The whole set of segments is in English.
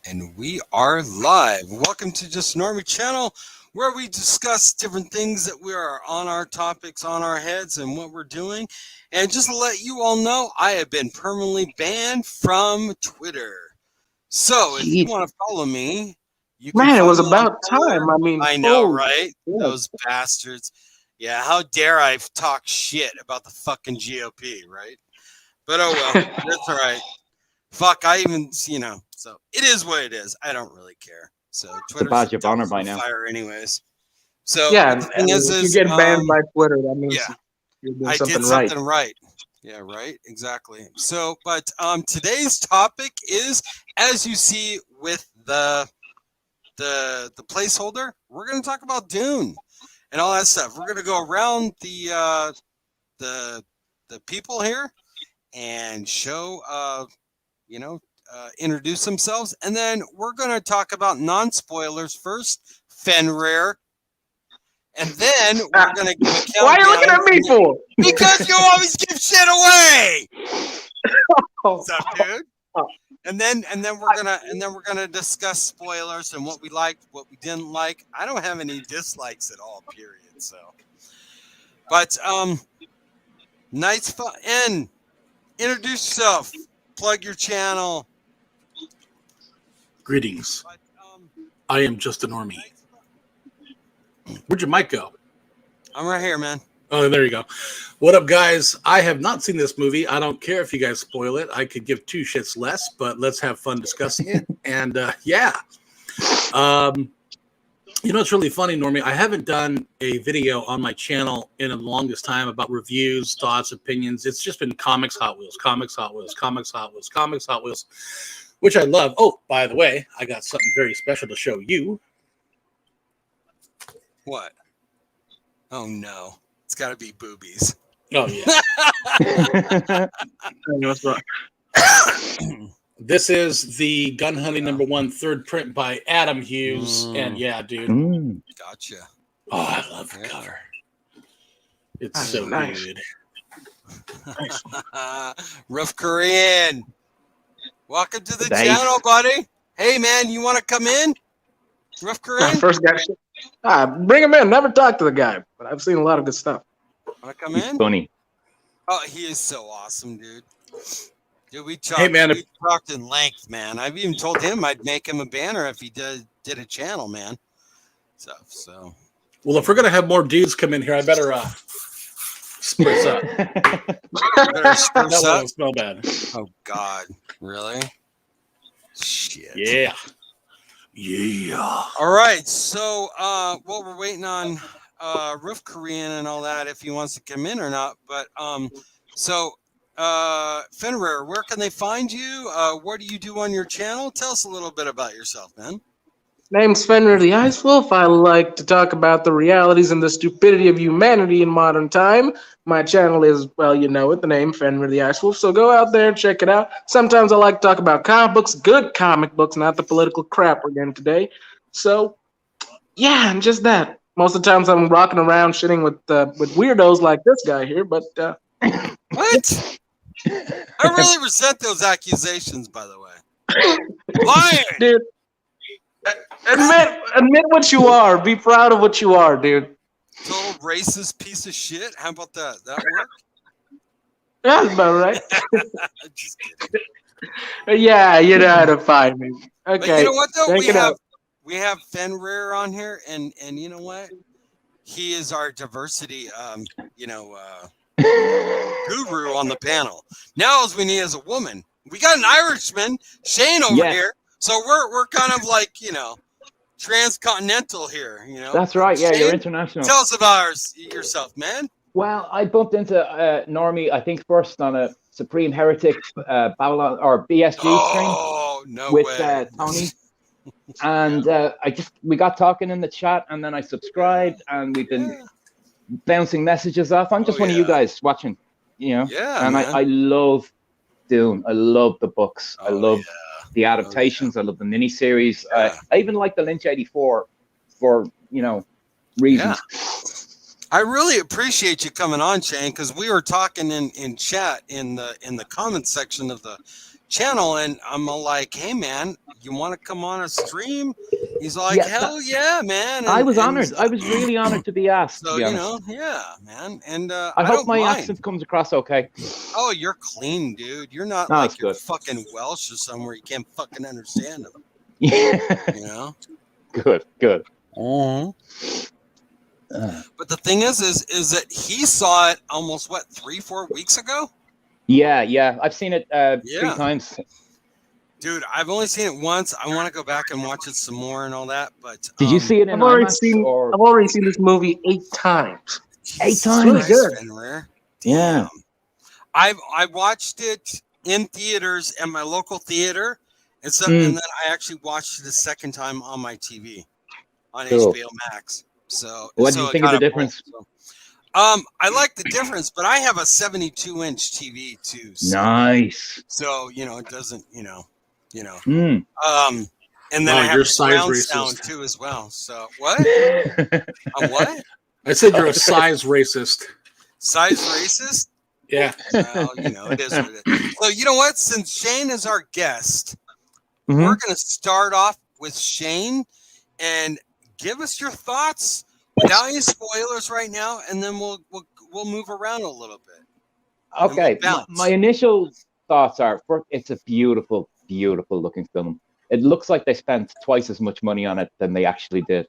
And we are live. Welcome to JustANormie channel, where we discuss different things that we are on our topics, on our heads, and what we're doing. And just to let you all know, I have been permanently banned from Twitter. So if you want to follow me, you can. Man, it was follow me on about Twitter. time. I mean, I know, holy right? shit. Those bastards. Yeah, how dare I talk shit about the fucking GOP, right? But oh well, that's all right. Fuck, I even, so it is what it is. I don't really care. So Twitter's a badge of honor by now. fire anyways. So Yeah, the thing is, if you get banned by Twitter, that means you're doing I something did something right. Yeah, right. Exactly. So, but today's topic is, as you see with the placeholder, we're going to talk about Dune and all that stuff. We're going to go around the people here and show introduce themselves, and then we're going to talk about non-spoilers first, Fenrir, and then we're going to give a countdown. Why are you looking at me for? Because you always give shit away. What's up, dude? And then we're gonna discuss spoilers and what we liked, what we didn't like. I don't have any dislikes at all, period. So, but nice fun. And introduce yourself, plug your channel. Greetings. I am JustANormie. Where'd your mic go? I'm right here, man. Oh, there you go. What up, guys? I have not seen this movie. I don't care if you guys spoil it. I could give two shits less, but let's have fun discussing it. And it's really funny, Normie. I haven't done a video on my channel in the longest time about reviews, thoughts, opinions. It's just been comics, Hot Wheels, comics, Hot Wheels, comics, Hot Wheels, comics, Hot Wheels, which I love. Oh, by the way, I got something very special to show you. What? Oh, no. It's got to be boobies. Oh, yeah. This is the Gun Hunting #1 third print by Adam Hughes. And yeah, dude. Gotcha. Oh, I love the cover. It's so nice. Good. Nice. Rough Korean. Welcome to the channel, buddy. Hey, man, you want to come in? Rough Korean? First guy. Bring him in. Never talked to the guy, but I've seen a lot of good stuff. Want to come in? Funny. Oh, he is so awesome, dude. Dude, we talked, we talked in length, man. I've even told him I'd make him a banner if he did a channel, man. So. Well, if we're gonna have more dudes come in here, I better spruce up. That won't smell bad. Oh God, really? Shit. Yeah. Yeah. All right. So, we're waiting on Roof Korean and all that if he wants to come in or not. But Fenrir, where can they find you? What do you do on your channel? Tell us a little bit about yourself, man. Name's Fenrir The Ice Wolf. I like to talk about the realities and the stupidity of humanity in modern time. My channel is, well, you know it, the name Fenrir The Ice Wolf. So go out there, check it out. Sometimes I like to talk about comic books, good comic books, not the political crap we're getting today. So, yeah, and just that. Most of the times I'm rocking around shitting with weirdos like this guy here, but what? I really resent those accusations, by the way. Lying, dude. Admit what you are. Be proud of what you are, dude. Total racist piece of shit. How about that? That work? That's about right. Just kidding. Yeah, you know how to find me. Okay. But you know what though? We have Fenrir on here, and you know what? He is our diversity, guru on the panel. Now, all we need is a woman. We got an Irishman, Shane, over here. So we're kind of like, transcontinental here, That's right. Yeah, Shane, you're international. Tell us about yourself, man. Well, I bumped into Normie, I think, first on a Supreme Heretic Babylon or BSG stream with Tony. And we got talking in the chat, and then I subscribed, and we've been bouncing messages off. I'm just one of you guys watching, Yeah, and I love Dune. I love the books. I love the adaptations. I love the miniseries. I even like the Lynch 84 for reasons. I really appreciate you coming on, Shane, because we were talking in chat in the comments section of the channel, and I'm all like, "Hey, man, you want to come on a stream?" He's like, "Hell yeah, man!" I was honored. I was really honored to be asked. So to be honest. yeah, man, and I hope don't my mind. accent comes across okay. Oh, you're clean, dude. You're not No, like it's you're good. fucking Welsh or somewhere you can't fucking understand them. Yeah. Good. But the thing is that he saw it almost 3-4 weeks ago. Yeah. I've seen it 3 times. Dude, I've only seen it once. I want to go back and watch it some more and all that. But did you see it in IMAX? I've already seen this movie 8 times. 8 times. It's really good. Fenrir. Yeah. I watched it in theaters at my local theater, and then I actually watched it a second time on my TV on HBOMAX. So what do you think of the difference? I like the difference, but I have a 72-inch TV too. So, nice. So it doesn't, Mm. And then I have surround sound too as well. So what? What? I said you're a size racist. Size racist? Yeah. Well, it is what it is. So you know what? Since Shane is our guest, we're going to start off with Shane and give us your thoughts without any spoilers right now, and then we'll move around a little bit. Okay. My initial thoughts are: it's a beautiful, beautiful looking film. It looks like they spent twice as much money on it than they actually did.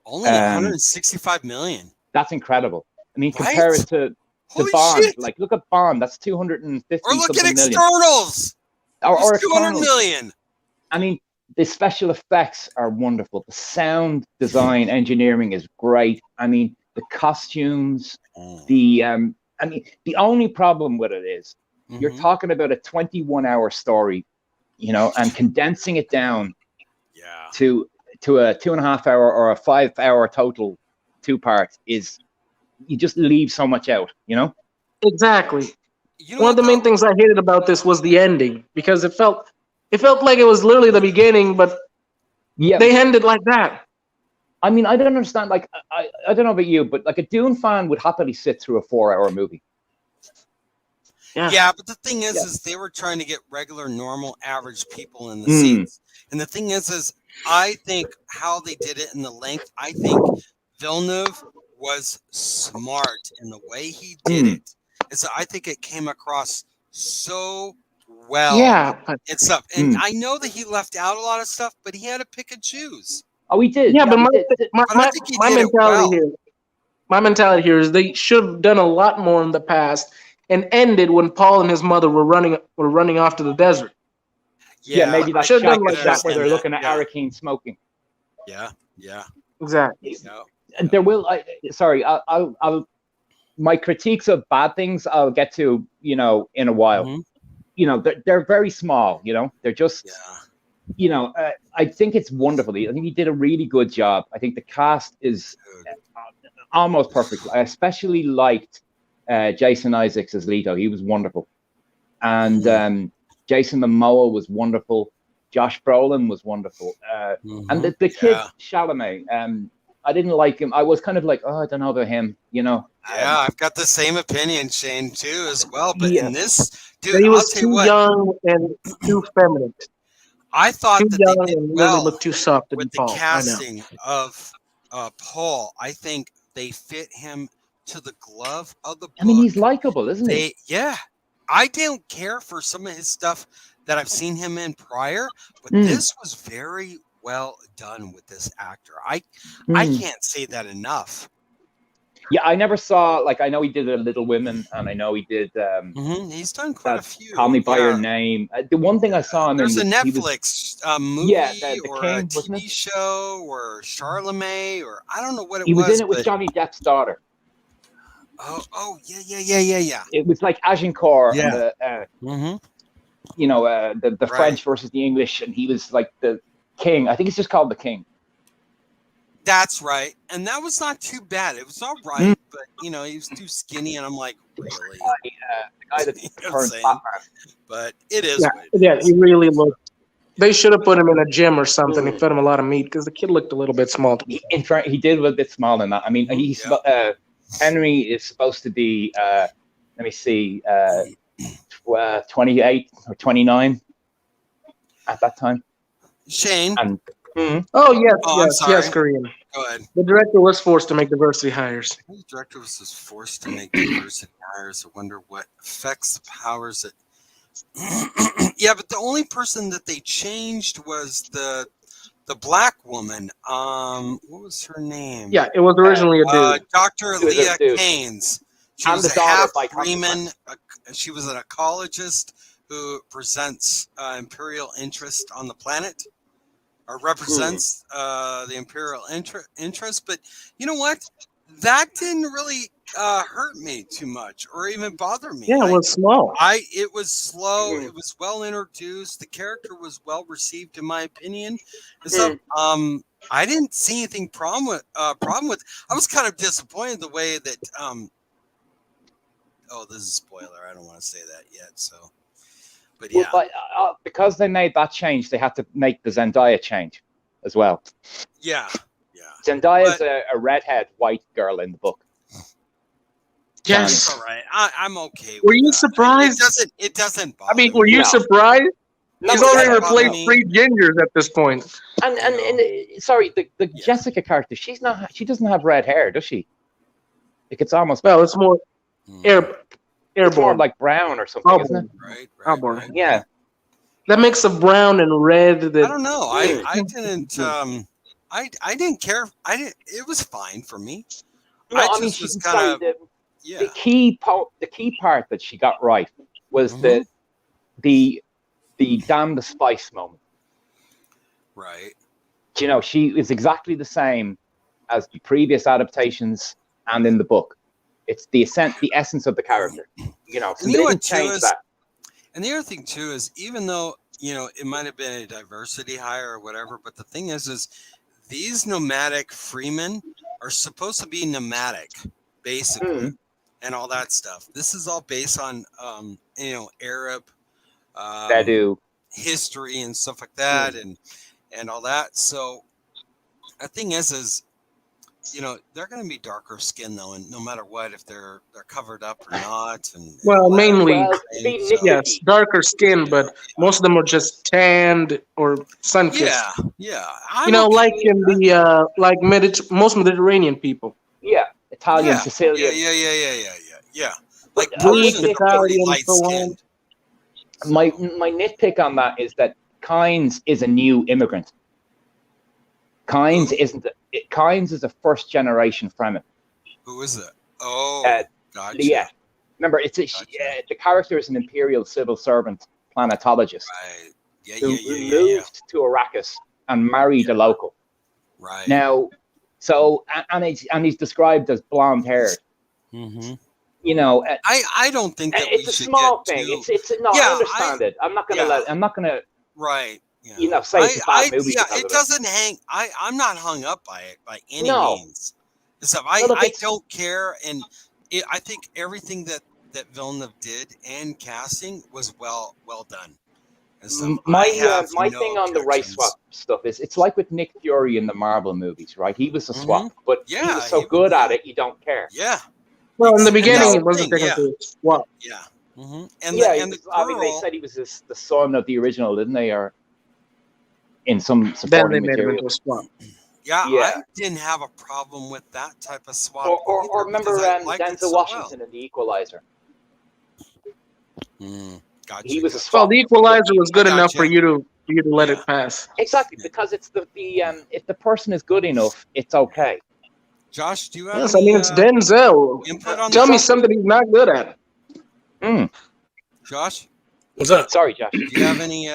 Only 165 million. That's incredible. I mean, compare it to Bond. Shit. Like, look at Bond. That's 250. Or look at externals. Or 200 million. I mean, the special effects are wonderful. The sound design engineering is great. I mean, the costumes. The only problem with it is you're talking about a 21-hour story, and condensing it down to a 2.5 hour or a 5 hour total 2 parts is, you just leave so much out, Exactly. One of the main things I hated about this was the ending, because it felt like it was literally the beginning, but they ended like that. I mean, I don't understand. Like, I don't know about you, but like a Dune fan would happily sit through a 4-hour movie. Yeah, but the thing is they were trying to get regular, normal, average people in the seats. And the thing is I think how they did it in the length, I think Villeneuve was smart in the way he did it. And so I think it came across so well. Yeah. And stuff. And I know that he left out a lot of stuff, but he had to pick and choose. Oh, he did. Yeah, but my mentality here is they should have done a lot more in the past and ended when Paul and his mother were running off to the desert. Yeah, maybe that shot like that where they're looking at Arakeen smoking. Yeah. Exactly. There will. I'll my critiques of bad things I'll get to, in a while. They're very small. They're just. I think it's wonderful. I think he did a really good job. I think the cast is almost perfect. I especially liked Jason Isaacs as Leto. He was wonderful. And Jason Momoa was wonderful. Josh Brolin was wonderful. And the kid, Chalamet, I didn't like him. I was kind of like, I don't know about him, Yeah, I've got the same opinion, Shane, too, as well. But in this, dude, he was too young and too feminine. I thought that they did well looked too soft with the casting of Paul. I think they fit him to the glove of the book. I mean, he's likable, isn't he? Yeah. I don't care for some of his stuff that I've seen him in prior, but this was very well done with this actor. I can't say that enough. Yeah, I never saw, I know he did a Little Women, and I know he did. He's done quite a few. Call Me by Your Name. The one thing I saw him There's in. There's a Netflix movie or King, a TV show or Charlemagne or I don't know what it was. He was in it with Johnny Depp's daughter. Oh, yeah. It was like Agincourt. Yeah. And the French versus the English, and he was like the king. I think it's just called the King. That's right, and that was not too bad. It was all right, but he was too skinny, and I'm like, really? The guy that turned Batman. But it is. Yeah, he really looked. They should have put him in a gym or something and fed him a lot of meat because the kid looked a little bit small to me. He did look a bit small in that. I mean, Henry is supposed to be. Let me see. 28 or 29. at that time. Shane. And Oh yes, I'm yes, sorry. yes, Korean. Go ahead. The director was forced to make diversity hires. The director was just forced to make diversity hires. I wonder what affects the powers that. Yeah, but the only person that they changed was the black woman. What was her name? Yeah, it was originally a dude. Dr. She was a Leah dude. Keynes. She And was the a daughter half by Freeman. She was an ecologist who presents imperial interest on the planet, or represents the imperial interest. But you know what? That didn't really hurt me too much, or even bother me. Yeah, it was small. It was slow. It was well introduced. The character was well received, in my opinion. And so, I didn't see anything problem with. I was kind of disappointed the way that. Oh, this is a spoiler. I don't want to say that yet. So, but yeah, but because they made that change, they had to make the Zendaya change as well. Yeah. Zendaya's a redhead white girl in the book. Yes. All right. I'm okay. Were you surprised? It doesn't bother I mean, were you No. surprised? He's already replaced me. 3 gingers at this point. And sorry, the Jessica character, she doesn't have red hair, does she? Like it's almost it's more airborne. It's more like brown or something, isn't it? Right. Yeah. That mix of brown and red. That I don't know. I didn't. I didn't care. It was fine for me. No, I mean, was kind of. Yeah. The key part that she got right was the damn the spice moment. Right. You know, she is exactly the same as the previous adaptations and in the book. It's the essence of the character. You know, so they didn't change that. And the other thing too is, even though it might have been a diversity hire or whatever, but the thing is these nomadic freemen are supposed to be nomadic, basically. And all that stuff. This is all based on, Arab history and stuff like that, and all that. So the thing is, they're going to be darker skin though, and no matter what, if they're covered up or not. And mainly, yes, darker skin, but most of them are just tanned or sun-kissed. Yeah. Like in the most Mediterranean people. Yeah. Italian, Sicilian. Yeah. Like Greek, Italian, so on. My nitpick on that is that Kynes is a new immigrant. Kynes Kynes is a first generation Fremen. Who is it? Oh, gotcha. Yeah. Remember, the character is an imperial civil servant planetologist who moved to Arrakis and married a local. Right. Now, so and he's described as blonde haired. Mm-hmm. I don't think that it's a small thing. I understand it. I'm not gonna. Right. Yeah. Say it's a bad movie. It doesn't hang. I'm not hung up by it by any means. Stuff. I don't care, and I think everything that Villeneuve did and casting was well done. My thing on the race swap stuff is it's like with Nick Fury in the Marvel movies, right? He was a swap, but he was so good at it, you don't care. Yeah. Well, in the beginning, it wasn't technically a swap. Yeah. Mm-hmm. I mean, they said he was the son of the original, didn't they? Or in some supporting material. Made him into a swap. Yeah, I didn't have a problem with that type of swap. Or remember Denzel Washington in The Equalizer? Gotcha. He was a swap. Well, The Equalizer was good enough for you to let it pass. Exactly, because it's if the person is good enough, it's okay. Josh, do you have? Yes, it's Denzel. Tell me something he's not good at. Josh, what's up? Sorry, Josh. Do you have any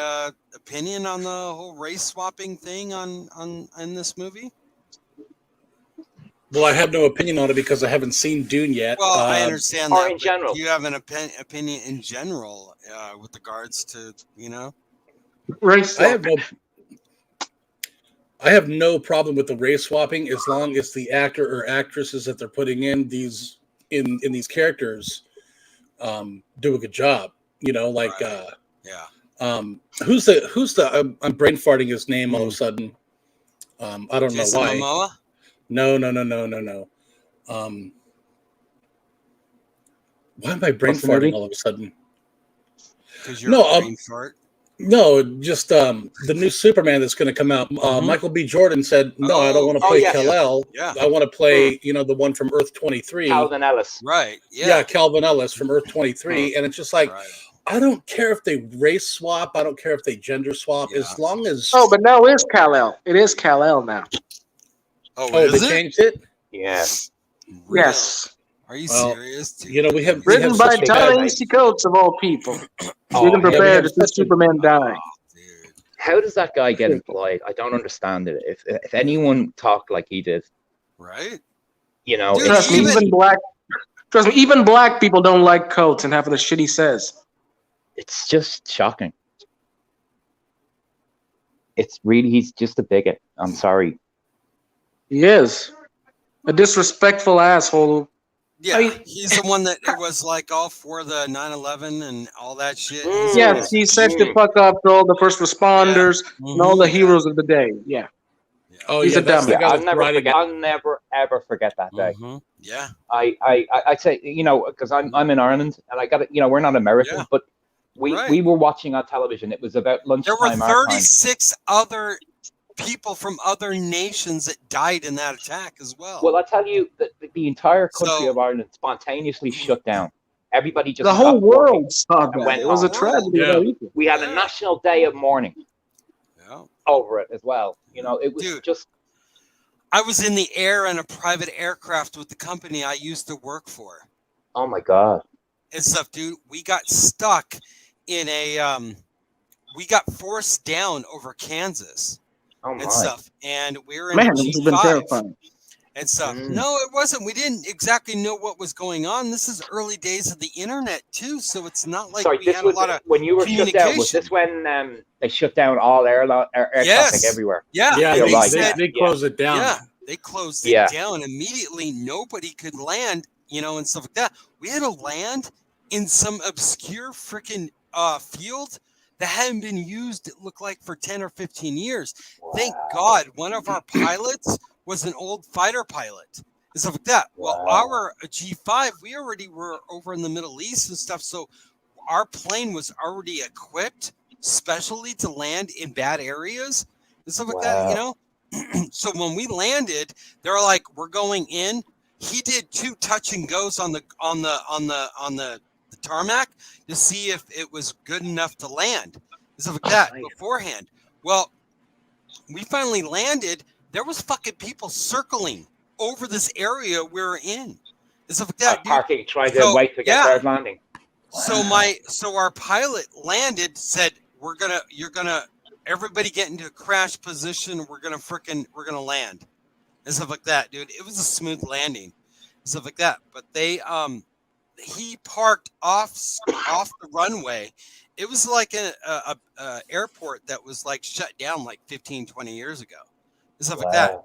opinion on the whole race swapping thing in this movie? Well, I have no opinion on it because I haven't seen Dune yet. Well, I understand or that. In general, do you have an opinion in general with regards to race? I have no problem with the race swapping as long as the actor or actresses that they're putting in these characters do a good job. Who's the I'm brain farting his name all of a sudden. I don't Jason know why. Momoa? No. Why am I brain farting all of a sudden? Because you're a brain fart. No, just the new Superman that's going to come out. Michael B. Jordan said, "No, I don't want to play Kal-El. Yeah. I want to play, the one from Earth 23, Calvin Ellis. Right. Yeah. Calvin Ellis from Earth 23." And it's just like, I don't care if they race swap. I don't care if they gender swap. As long as but now it's Kal-El. It is Kal-El now. Oh, they changed it. Yes. Really? Yes. Are you serious? Dude? We have written by Ta-Nehisi Coates of all people. You can prepare to see Superman die. Dude. How does that guy get employed? I don't understand it. If anyone talked like he did, right? Dude, trust me, even black people don't like Coates and half of the shit he says. It's just shocking. He's just a bigot. I'm sorry. He is a disrespectful asshole. Yeah, he's the one that it was like all for the 9/11 and all that shit. Yes, he said to fuck up to all the first responders and all the heroes of the day. Yeah. Oh, he's a dummy. I'll never ever forget that day. Yeah. I say, because I'm in Ireland and I got it. We're not Americans, but we were watching on television. It was about lunchtime. There were 36 other people from other nations that died in that attack as well. Well, I tell you that the entire country of Ireland spontaneously shut down. Everybody just the whole world saw that. It was a tragedy. Yeah. We had a national day of mourning over it as well. It was just. I was in the air in a private aircraft with the company I used to work for. Oh my God! And stuff, dude. We got stuck in a. We got forced down over Kansas. Oh my. And stuff, and we were in This has been terrifying. And stuff. No, it wasn't. We didn't exactly know what was going on. This is early days of the internet too, so it's not like we had a lot of when you were shut down. Was this when they shut down all air traffic everywhere? Yeah, they closed it down. Yeah, they closed it down immediately. Nobody could land, and stuff like that. We had to land in some obscure freaking field that hadn't been used, it looked like, for 10 or 15 years. Wow. Thank God one of our pilots was an old fighter pilot and stuff like that. Well, our G5, we already were over in the Middle East and stuff, so our plane was already equipped specially to land in bad areas and stuff like that, So when we landed, they were like, we're going in. He did 2 touch and goes on the tarmac to see if it was good enough to land and stuff like that beforehand. Well, we finally landed. There was fucking people circling over this area we're in and stuff like that. Parking, trying to wait to get their landing. So our pilot landed, said, everybody get into a crash position. We're gonna land and stuff like that, dude. It was a smooth landing and stuff like that. But he parked off the runway. It was like a airport that was like shut down like 15, 20 years ago and stuff like that.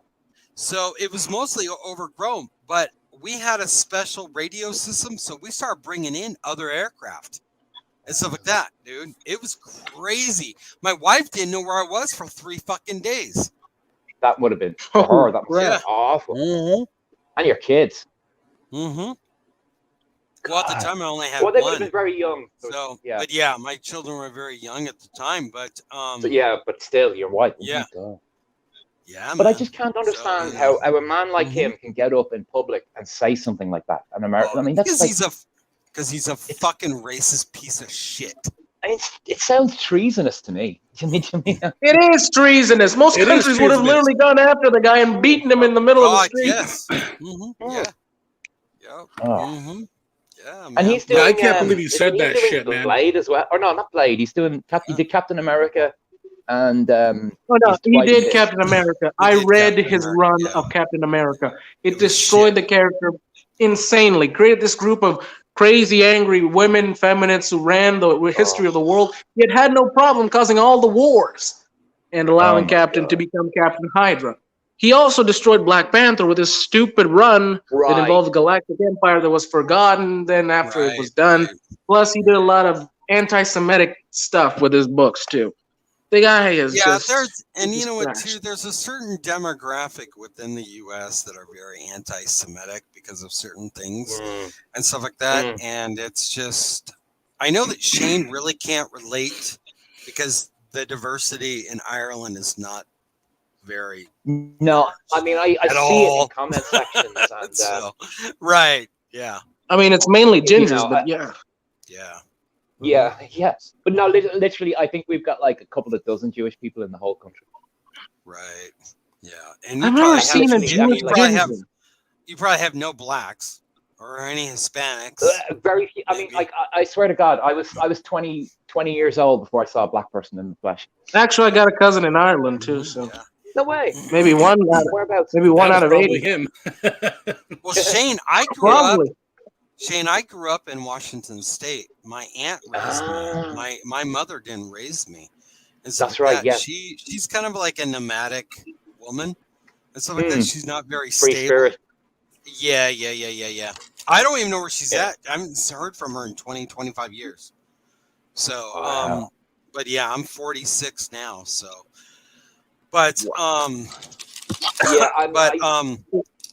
So it was mostly overgrown, but we had a special radio system. So we started bringing in other aircraft and stuff like that, dude. It was crazy. My wife didn't know where I was for 3 fucking days. That would have been for her. That was awful. Mm-hmm. And your kids. Mm-hmm. Well, at the time, I only had they one. would have been very young. So, but my children were very young at the time. But but still, your wife. Yeah. Yeah, but I just can't understand how a man like him can get up in public and say something like that. And I mean, that's because he's a fucking racist piece of shit. It sounds treasonous to me. It is treasonous. Most countries would have literally gone after the guy and beaten him in the middle of the street. Yes. Mm-hmm. Yeah. Yeah. Mm-hmm. Yeah, man. And he's doing. I can't believe he said that shit, man. Blade as well, or no, not Blade. He's doing. He did Captain America, and he did Captain America. I read his run of Captain America. It destroyed the character insanely. Created this group of crazy, angry women, feminists who ran the history of the world. Yet had no problem causing all the wars and allowing Captain to become Captain Hydra. He also destroyed Black Panther with his stupid run that involved the Galactic Empire that was forgotten then after it was done. Plus, he did a lot of anti-Semitic stuff with his books, too. The guy is you know what, too? There's a certain demographic within the U.S. that are very anti-Semitic because of certain things and stuff like that. And it's just... I know that Shane really can't relate because the diversity in Ireland is not very. No, I mean I see it in comment sections and so, right, yeah. I mean, it's mainly gingers, know, but yeah. Yeah. But no, literally, I think we've got like a couple of dozen Jewish people in the whole country. Right. Yeah, and I've never seen a Jewish ginger. You probably have no blacks or any Hispanics. Very few. I mean, like I swear to God, I was 20 years old before I saw a black person in the flesh. Actually, I got a cousin in Ireland too, so no way. Maybe one. Maybe one out of 80. Him. Well, Shane, I grew up in Washington State. My aunt raised me. My mother didn't raise me. And so that's right. Yeah, she's kind of like a nomadic woman, and stuff like that. She's not very free stable. Spirit. Yeah. I don't even know where she's at. I haven't heard from her in 25 years. So, but yeah, I'm 46 now. So, but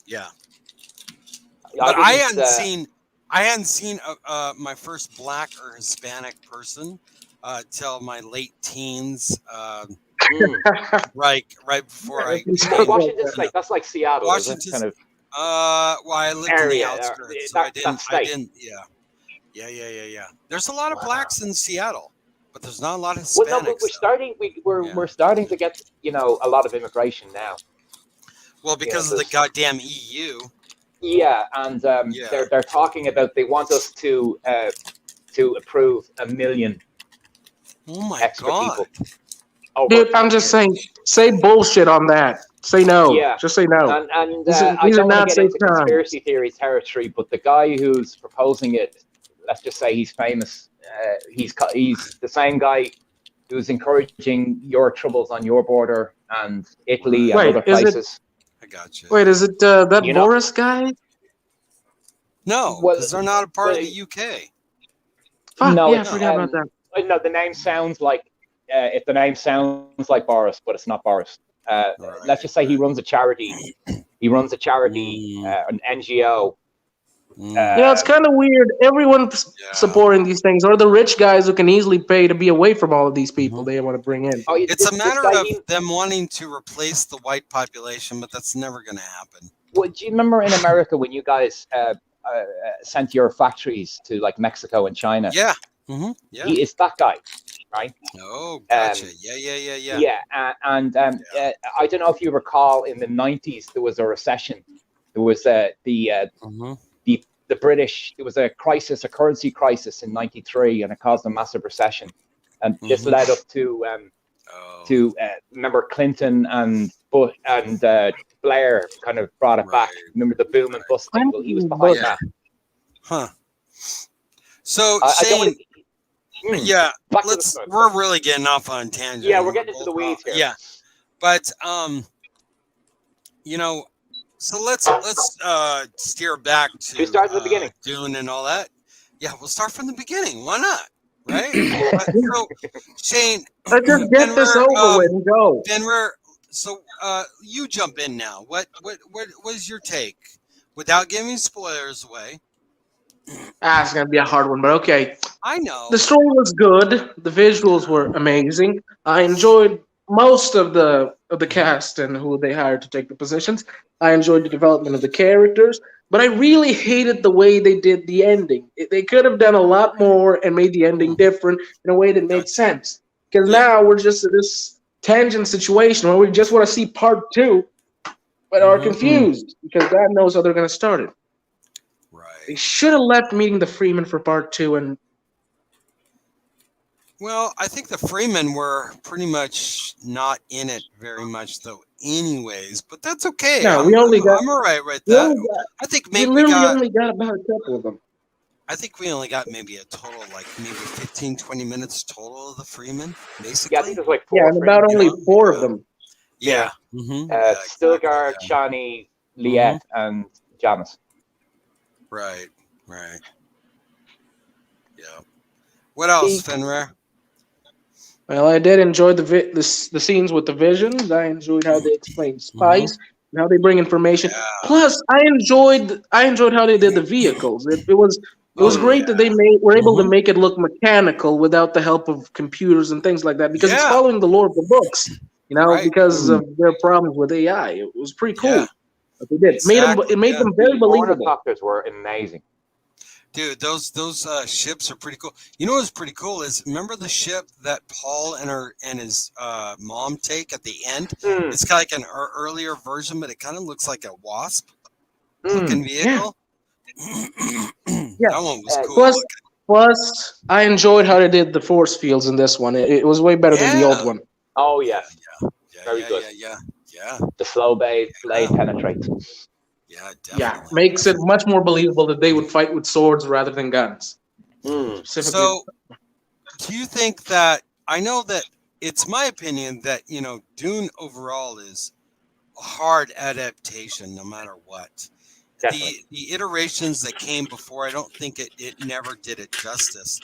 yeah, but I hadn't seen my first black or Hispanic person till my late teens. Right before I. Washington State. That's like Seattle. Washington. Kind of. Well, I lived in the outskirts, so I didn't. Yeah. There's a lot of blacks in Seattle, but there's not a lot of Hispanics. Well, no, but we're starting to get a lot of immigration now. Well, because of the goddamn EU. Yeah, and they're talking about they want us to approve 1 million. Oh my extra God. People. Dude, I'm just saying, say bullshit on that. Say no. Yeah. Just say no. And I don't want to get into conspiracy theory territory, but the guy who's proposing it, let's just say he's famous. He's the same guy who's encouraging your troubles on your border and Italy and other places. I got you. Wait, is it that Boris guy? No, because they're not a part of the UK. Fuck, no, I forgot about that. No, the name sounds like if the name sounds like Boris, but it's not Boris. Let's just say he runs a charity. He runs a charity, an NGO. It's kind of weird. Everyone's supporting these things, or the rich guys who can easily pay to be away from all of these people they want to bring in. It's a matter of them wanting to replace the white population, but that's never going to happen. Well, do you remember in America when you guys sent your factories to like Mexico and China? Yeah. Mm-hmm. Yeah. He is that guy, right? Oh, gotcha. Yeah. Yeah, and I don't know if you recall in the 90s there was a recession. There was the British. There was a currency crisis in '93, and it caused a massive recession. And this led up to remember Clinton and Bush and Blair kind of brought it back. Remember the boom and bust thing? Well, he was behind that. Huh. So Shane. We're really getting off on a tangent. Yeah, we're getting into the weeds here. Yeah, but so let's steer back to. We start at the beginning. Dune and all that. Yeah, we'll start from the beginning. Why not? Right? So, Shane, let's just get this over with and go. Fenrir, so you jump in now. What is your take, without giving spoilers away? It's gonna be a hard one, but okay. I know. The story was good. The visuals were amazing. I enjoyed most of the cast and who they hired to take the positions. I enjoyed the development of the characters, but I really hated the way they did the ending. They could have done a lot more and made the ending different in a way that made sense. Because now we're just in this tangent situation where we just want to see part 2, but are confused because God knows how they're going to start it. They should have left meeting the Freemen for part 2 and. Well, I think the Freemen were pretty much not in it very much, though. Anyways, but that's okay. No, I'm all right with that. I think maybe we only got about a couple of them. I think we only got maybe a total, like maybe 15, 20 minutes total of the Freemen, basically. Yeah, I think there's like 4. And about only 4 of them. Yeah. Stilgar, Chani, Liette, and Jamis. Right. Yeah. What else, Fenrir? Well, I did enjoy the scenes with the visions. I enjoyed how they explained spice and how they bring information. Yeah. Plus, I enjoyed how they did the vehicles. It was It was great that they were able to make it look mechanical without the help of computers and things like that, because it's following the lore of the books, because of their problems with AI. It was pretty cool what they did. It made them very believable. Ornithopters were amazing. Dude, those ships are pretty cool. You know what's pretty cool is, remember the ship that Paul and his mom take at the end? It's kind of like an earlier version, but it kind of looks like a wasp looking vehicle. That one was cool. Plus, I enjoyed how they did the force fields in this one. It was way better than the old one. Oh yeah, very good. Yeah. The slow blade penetrates. Yeah, definitely. Yeah, makes it much more believable that they would fight with swords rather than guns. So, do you think that, I know that it's my opinion that, Dune overall is a hard adaptation no matter what. The iterations that came before, I don't think it never did it justice.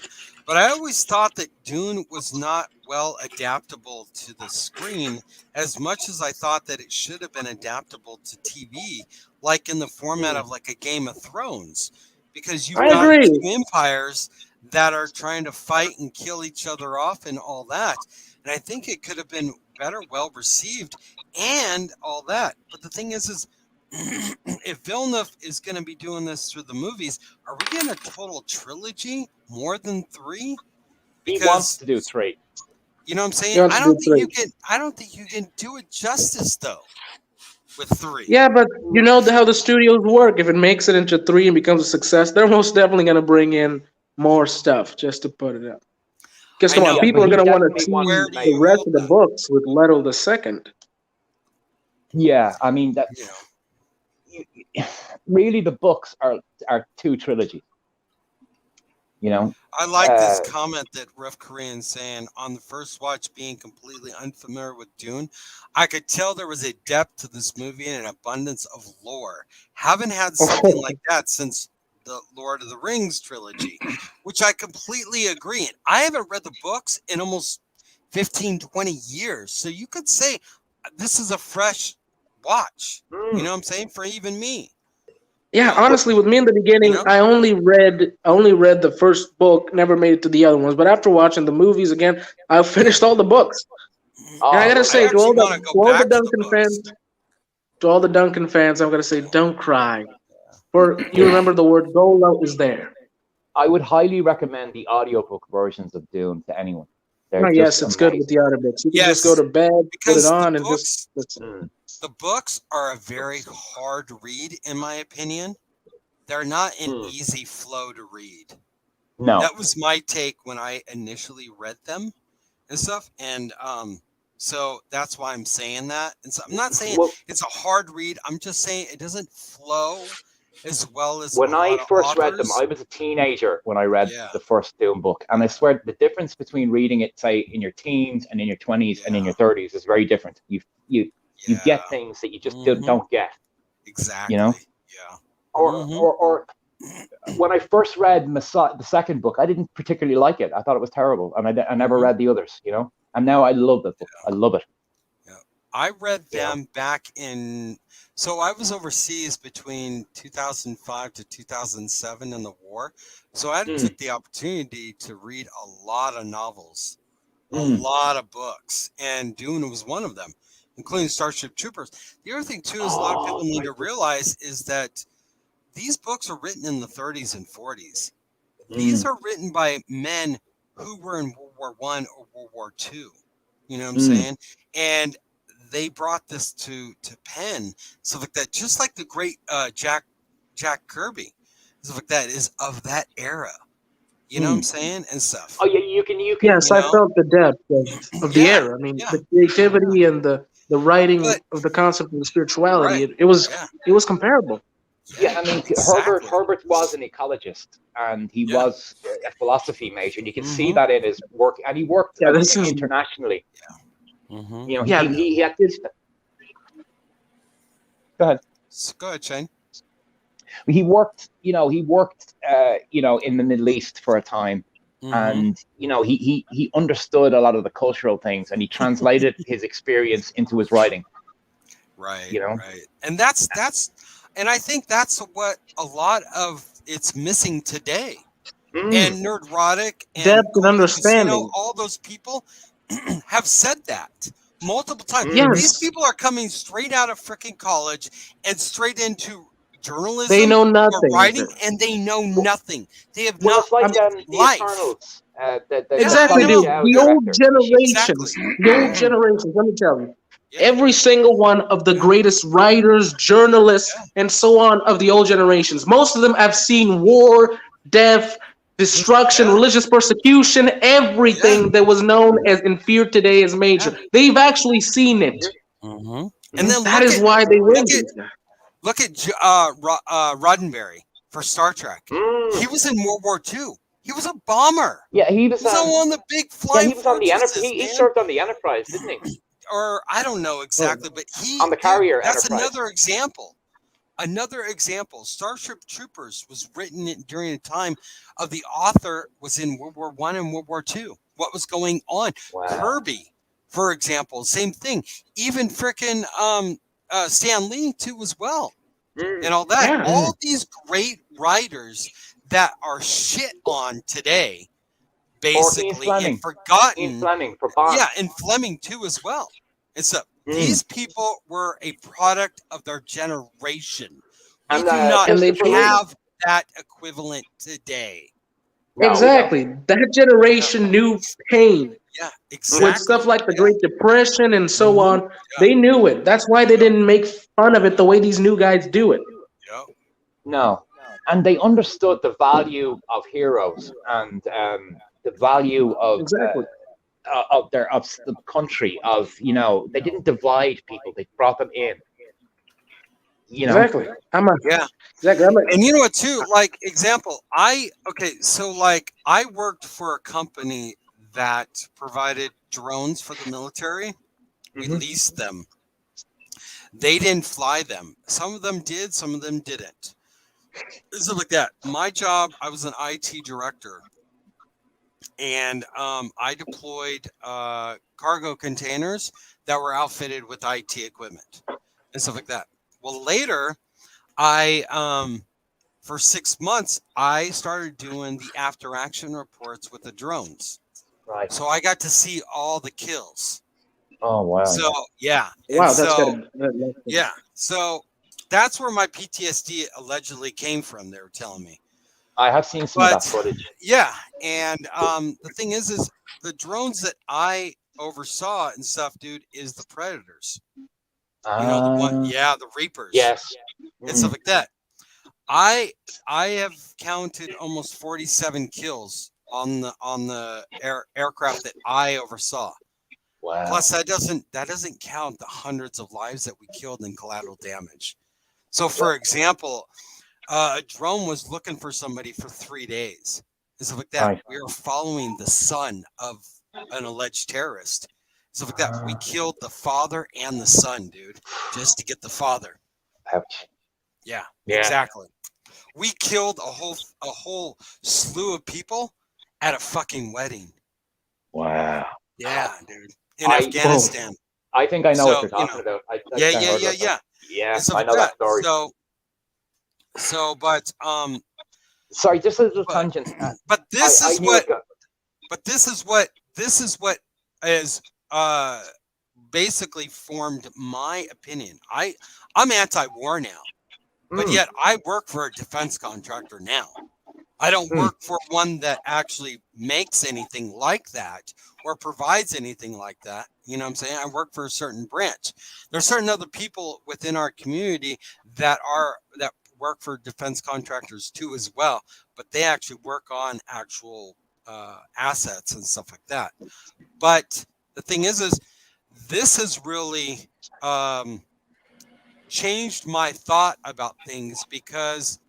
But I always thought that Dune was not well adaptable to the screen as much as I thought that it should have been adaptable to TV, like in the format of like a Game of Thrones, because you've got two empires that are trying to fight and kill each other off and all that. And I think it could have been better, well received and all that. But the thing is if Villeneuve is going to be doing this through the movies, are we getting a total trilogy, more than 3? Because he wants to do 3. You know what I'm saying? I don't think you can do it justice though with 3. Yeah, but you know how the studios work. If it makes it into 3 and becomes a success, they're most definitely going to bring in more stuff just to put it up. Because come on, people are going to want to see the rest of the books with Leto the Second. Yeah, I mean that. Really, the books are 2 trilogies. I like this comment that Ref Korean saying, on the first watch, being completely unfamiliar with Dune, I could tell there was a depth to this movie and an abundance of lore. Haven't had something like that since the Lord of the Rings trilogy, which I completely agree. And I haven't read the books in almost 15, 20 years. So you could say this is a fresh watch. You know what I'm saying? For even me. Yeah, honestly, with me in the beginning, I only read the first book, never made it to the other ones. But after watching the movies again, I finished all the books. And I gotta say, to all the Duncan fans, I'm gonna say, don't cry. For you remember the word Golo is there. I would highly recommend the audiobook versions of Dune to anyone. Yes, it's good with the audiobooks. You can just go to bed, put it on, and just listen. The books are a very hard read, in my opinion. They're not an easy flow to read. No. That was my take when I initially read them and stuff. And so that's why I'm saying that. And so I'm not saying it's a hard read. I'm just saying it doesn't flow as well as when I first read them. I was a teenager when I read the first Dune book. And I swear the difference between reading it, say, in your teens and in your 20s and in your 30s is very different. You get things that you just don't get. Exactly. Yeah. Or when I first read the second book, I didn't particularly like it. I thought it was terrible, and I never read the others. And now I love the book. I love it. Yeah. I read them back in. So I was overseas between 2005 to 2007 in the war. So I took the opportunity to read a lot of novels, a lot of books, and Dune was one of them, including Starship Troopers. The other thing, too, is a lot of people need to realize is that these books are written in the 30s and 40s. These are written by men who were in World War I or World War II. You know what I'm saying? And they brought this to pen. So like that, just like the great Jack Kirby, stuff like that is of that era. You know what I'm saying? And stuff. Oh, yeah, you can. Yes, I felt the depth of the era. I mean, the creativity and the writing of the concept of the spirituality, it was comparable. Yeah, I mean, Herbert was an ecologist, and he was a philosophy major, and you can see that in his work, and he worked internationally. He had this. Go ahead. Go ahead, Shane. He worked in the Middle East for a time, and he understood a lot of the cultural things, and he translated his experience into his writing. Right. Right. And that's and I think that's what a lot of it's missing today. And Nerdrotic and depth and Casino, understanding. all those people have said that multiple times. Yes. These people are coming straight out of freaking college and straight into journalism. They know or nothing. writing, and they know nothing. They have Well, not it's like lived the life. Eternals. The Exactly, I dude. know. The old generations. Exactly. The old generations. Let me tell you. Yeah. Every single one of the greatest writers, journalists, and so on of the old generations. Most of them have seen war, death, destruction, religious persecution, everything that was known as and feared today as major. They've actually seen it. And then That is why they win. Look at Roddenberry for Star Trek. He was in World War II. He was a bomber. Yeah, he was on one of the big flying. Yeah, he was on the Enterprise. He served on the Enterprise, didn't he? Or I don't know exactly, but he on the carrier. That's Enterprise. another example. Another example. Starship Troopers was written during a time of the author was in World War I and World War II. What was going on? Wow. Kirby, for example, same thing. Even frickin' Stan Lee too as well, and all that. Yeah. All these great writers that are shit on today, basically, and forgotten. Ian Fleming for Bond. Yeah, and Fleming too as well. And so these people were a product of their generation. We do not have that equivalent today. No, exactly. That generation knew pain. Yeah, exactly. With stuff like the Great Depression and so on, they knew it. That's why they didn't make fun of it the way these new guys do it. No. And they understood the value of heroes and the value of of the country, of, you know, they didn't divide people, they brought them in. You know? Exactly. Exactly. And you know what too, like example, I worked for a company that provided drones for the military. We leased them. They didn't fly them. Some of them did, some of them didn't. So like that. My job, I was an IT director. And I deployed cargo containers that were outfitted with IT equipment and stuff like that. Well, later, for 6 months, I started doing the after action reports with the drones. Right. So I got to see all the kills. Oh, wow. So, yeah. Wow, that's good. Yeah. So that's where my PTSD allegedly came from, they were telling me. I have seen some of that footage. Yeah, and the thing is the drones that I oversaw and stuff, dude, is the Predators. You know, the one, the Reapers. Yes. And stuff like that. I have counted almost 47 kills on the aircraft that I oversaw. Wow. Plus, that doesn't count the hundreds of lives that we killed in collateral damage. So, for example, a drone was looking for somebody for 3 days. And stuff like that. Right. We were following the son of an alleged terrorist. Stuff like that. We killed the father and the son, dude, just to get the father. Ouch. Yeah, exactly. We killed a whole slew of people at a fucking wedding. Wow. Yeah, dude. In Afghanistan. I think I know what you're talking about. Yeah. Yeah, I know that story. But sorry, just a little tangent. But this is what is basically formed my opinion. I'm anti-war now, but yet I work for a defense contractor now. I don't work for one that actually makes anything like that or provides anything like that. You know what I'm saying? I work for a certain branch. There's certain other people within our community that work for defense contractors too as well, but they actually work on actual assets and stuff like that. But the thing is this has really changed my thought about things, because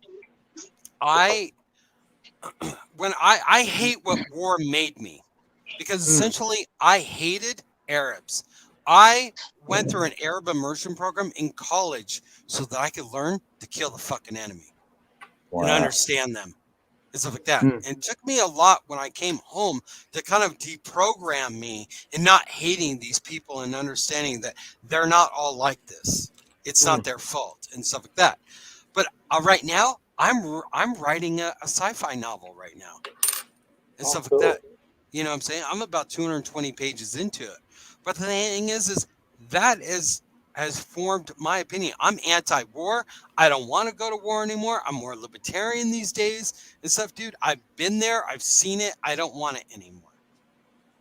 I hate what war made me, because essentially I hated Arabs. I went through an Arab immersion program in college so that I could learn to kill the fucking enemy and understand them and stuff like that. And it took me a lot when I came home to kind of deprogram me and not hating these people and understanding that they're not all like this. It's not their fault and stuff like that. But right now, I'm writing a sci-fi novel right now and stuff like that. You know what I'm saying? I'm about 220 pages into it. But the thing is that has formed my opinion. I'm anti-war. I don't want to go to war anymore. I'm more libertarian these days and stuff, dude. I've been there. I've seen it. I don't want it anymore.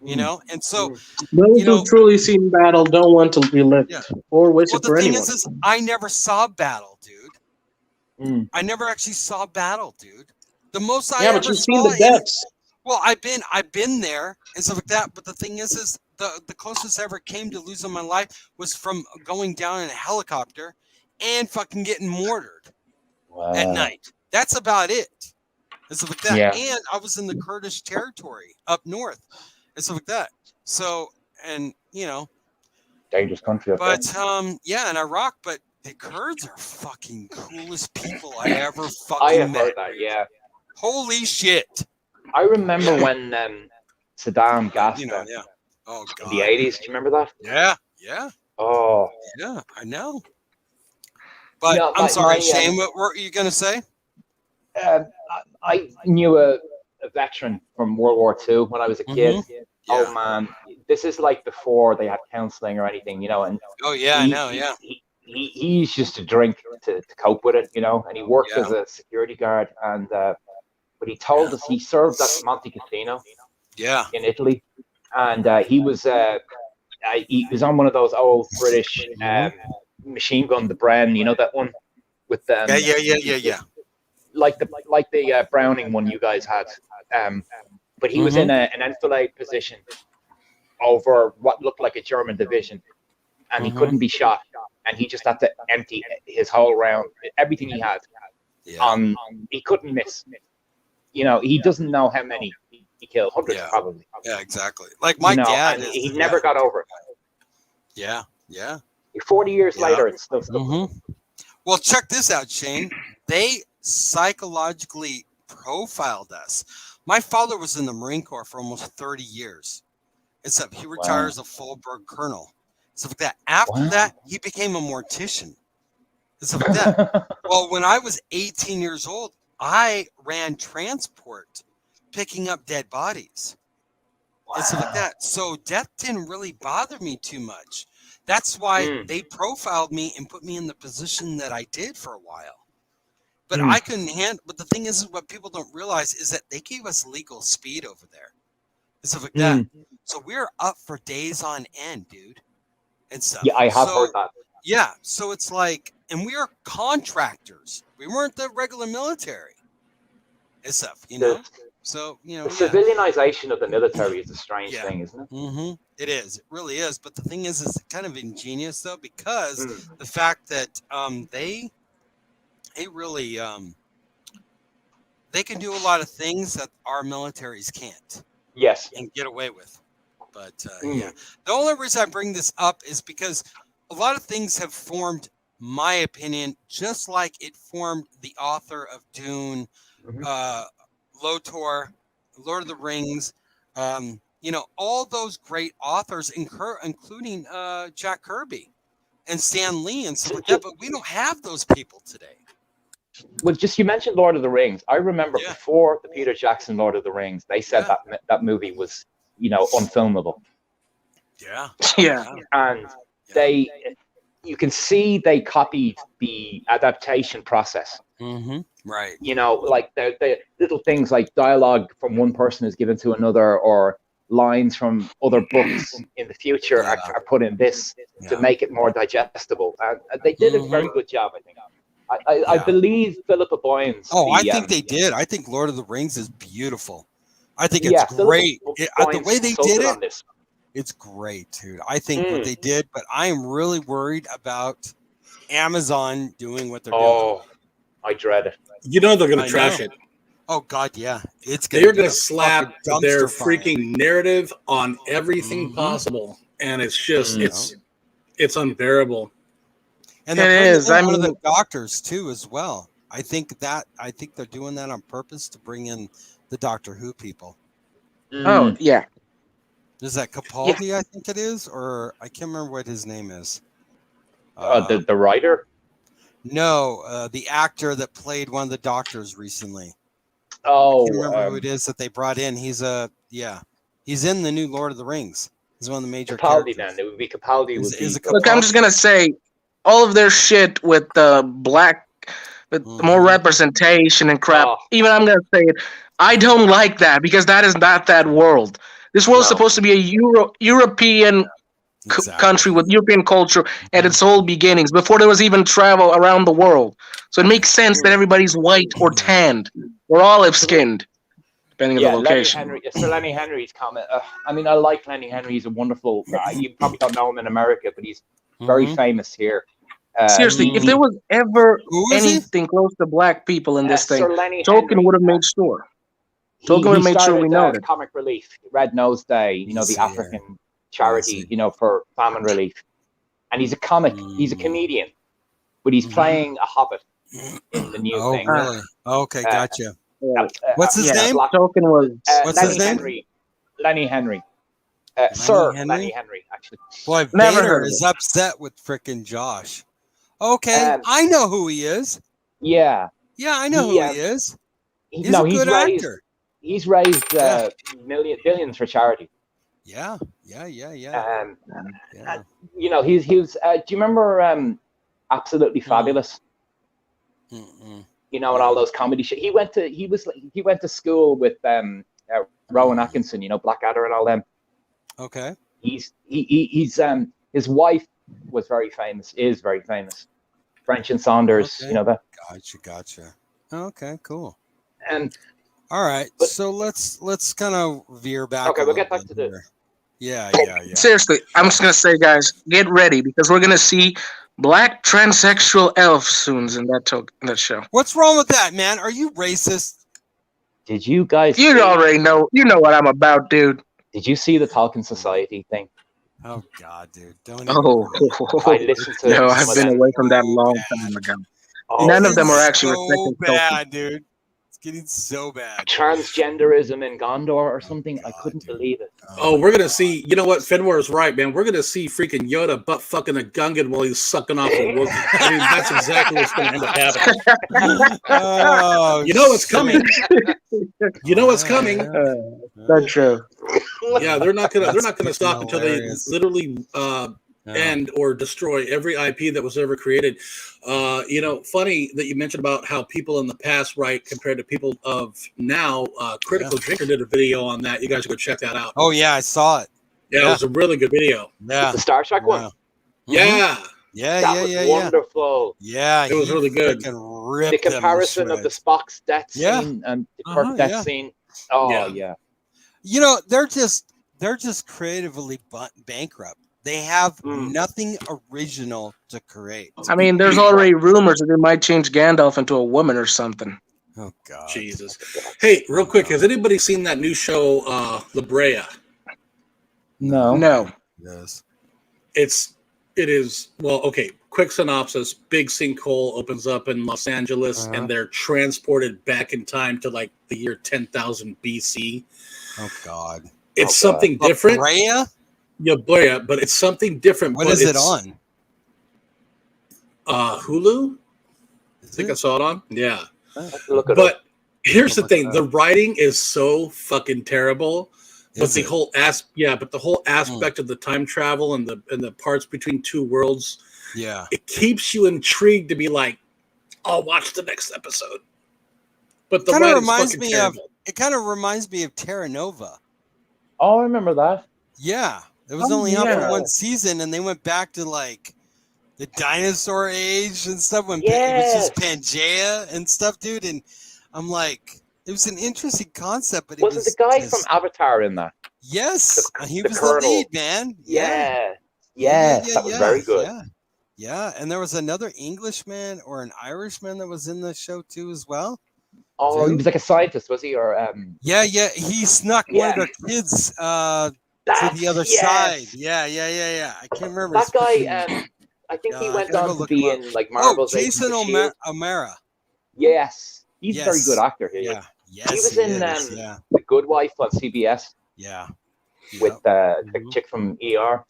You know? And so, those who've truly seen battle don't want to relive it or wish it for anyone. The thing is I never saw battle, dude. I never actually saw battle, dude. The most I ever but you've saw seen the depths. Well, I've been there and stuff like that. But the thing is the closest I ever came to losing my life was from going down in a helicopter and fucking getting mortared at night. That's about it. And stuff like that. Yeah. And I was in the Kurdish territory up north and stuff like that. So, and you know, dangerous country. But in Iraq. But the Kurds are fucking coolest people I ever fucking met. Heard that. Yeah. Holy shit. I remember when Saddam gassed them Oh, God. in the 80s. Do you remember that? Yeah. Oh. Yeah, I know. But I'm sorry, Shane, what were you going to say? I knew a veteran from World War II when I was a kid. Oh, man. This is like before they had counseling or anything, you know. And I know, yeah. He used just to drink to cope with it, you know. And he worked as a security guard. And but he told us he served at Monte Cassino in Italy. And he was on one of those old British machine gun, the Bren, you know, that one with yeah. Like the Browning one you guys had. But he was in an enfilade position over what looked like a German division, and he couldn't be shot, and he just had to empty his whole round, everything he had. He couldn't miss. You know, he doesn't know how many he killed, hundreds probably. Yeah, exactly. Like my dad, he never got over it. Yeah. 40 years later, it's still. Well, check this out, Shane. They psychologically profiled us. My father was in the Marine Corps for almost 30 years. Except he retired as a Fulbright colonel. So like that. After that, he became a mortician. So like that. Well, when I was 18 years old, I ran transport, picking up dead bodies. And stuff like that. So death didn't really bother me too much. That's why they profiled me and put me in the position that I did for a while. But I couldn't handle. But the thing is, what people don't realize is that they gave us legal speed over there, and stuff like that. So we're up for days on end, dude, and stuff. Yeah, I have heard that. Yeah, so it's like, and we are contractors. We weren't the regular military, and stuff. You know. So you know, the civilianization of the military is a strange thing, isn't it? It is. It really is. But the thing is, it's kind of ingenious though, because the fact that they really they can do a lot of things that our militaries can't. Yes. And get away with. But the only reason I bring this up is because a lot of things have formed my opinion, just like it formed the author of Dune, Lotor, Lord of the Rings, you know, all those great authors, including Jack Kirby and Stan Lee and stuff like that. But we don't have those people today. Well, just you mentioned Lord of the Rings. I remember before the Peter Jackson Lord of the Rings, they said that movie was, you know, unfilmable. Yeah. And you can see they copied the adaptation process. Right. You know, like the little things like dialogue from one person is given to another, or lines from other books in the future are put in this to make it more digestible. And they did a very good job, I think. I believe Philippa Boyens. I think they did. I think Lord of the Rings is beautiful. I think it's great. The way they did it, it's great, dude. I think what they did, but I am really worried about Amazon doing what they're doing. Oh, I dread it. You know they're going to trash it. Oh, God, yeah. They're going to slap their freaking narrative on everything possible. And it's just, it's unbearable. And they're one of the doctors too, as well. I think they're doing that on purpose to bring in the Doctor Who people. Oh yeah. Is that Capaldi? I think it is, or I can't remember what his name is. The writer. No, the actor that played one of the doctors recently. Oh, I can't remember who it is that they brought in. He's in the new Lord of the Rings. He's one of the major Capaldi. characters. Then it would be Capaldi. Look, I'm just gonna say, all of their shit with the black, with more representation and crap. Even I'm gonna say it. I don't like that because that is not that world. This world's supposed to be a European country with European culture at its whole beginnings before there was even travel around the world. So it makes sense that everybody's white or tanned or olive skinned, depending on the location. Sir Lenny Henry's comment. I mean, I like Lenny Henry. He's a wonderful. You probably don't know him in America, but he's very famous here. Seriously, if there was ever anything close to black people in this thing, Tolkien would have made sure. Tolkien would have made sure we know it. Comic Relief, Red Nose Day, the African charity, for famine relief. And he's a comic. He's a comedian, but he's playing a hobbit in the new thing. Really? Okay, gotcha. What's his name? Tolkien was. What's his name? Lenny Henry. Sir Lenny Henry, actually. Boy, Vader is upset with frickin' Josh. Okay, I know who he is. Yeah. Yeah, I know who he is. He's a good actor. He's raised billions for charity. Yeah. He was. Do you remember Absolutely Fabulous? And all those comedy shit. He went to school with Rowan Atkinson. Blackadder and all them. Okay. He's his wife was very famous. Is very famous. French and Saunders. Okay. That. Gotcha. Okay, cool. And all right, so let's kind of veer back. Okay, we'll get back to this. Yeah. Seriously, I'm just gonna say, guys, get ready because we're gonna see black transsexual elves soon in that show. What's wrong with that, man? Are you racist? Did you guys? You already know. You know what I'm about, dude. Did you see the Tolkien Society thing? Oh God, dude! Don't. I listened to. No, I've been away from that a long time ago. None of them are actually so bad, dude. It's getting so bad. Transgenderism in Gondor or something. I couldn't believe it. Oh, we're gonna see. You know what? Fenrir is right, man. We're gonna see freaking Yoda butt fucking a Gungan while he's sucking off a Wookiee. I mean, that's exactly what's gonna end up happening. You know what's coming. You know what's coming. That's true. Yeah, they're not gonna stop until they literally end or destroy every IP that was ever created. Funny that you mentioned about how people in the past write compared to people of now. Critical Drinker did a video on that. You guys should go check that out. Oh yeah, I saw it. Yeah, it was a really good video. Yeah, the Star Trek one. Yeah. That was wonderful. Yeah, it was really good. The comparison of the Spock's death scene and the Kirk death scene. Oh yeah. They're just creatively bankrupt. They have nothing original to create. I mean, there's already rumors that they might change Gandalf into a woman or something. Oh God, Jesus! Hey, real quick, has anybody seen that new show, La Brea? No. Yes. It is. Well, okay. Quick synopsis: big sinkhole opens up in Los Angeles, and they're transported back in time to like the year 10,000 BC. Oh God! It's something different. Brea? Yeah, Brea, but it's something different. What is it on? Hulu. I think I saw it on. Yeah. But here's the thing: the writing is so fucking terrible. But the whole aspect of the time travel and the parts between two worlds, it keeps you intrigued to be like, I'll watch the next episode. But the writing reminds me terrible. It kind of reminds me of Terra Nova. Oh, I remember that. Yeah, it was only up for one season, and they went back to like the dinosaur age and stuff when it was just Pangea and stuff, dude. And I'm like, it was an interesting concept, but wasn't the guy from Avatar in that? Yes, he was the lead, man. Yeah, that was very good. Yeah, and there was another Englishman or an Irishman that was in the show too as well. Oh, he was like a scientist, was he? Or yeah, he snuck one of the kids to the other side. Yeah. I can't remember that guy. I think he went on to be in like Marvel's. Jason O'Mara. Yes, he's a very good actor. Yeah. Yes, he was in The Good Wife on CBS. Yeah. With the chick from ER.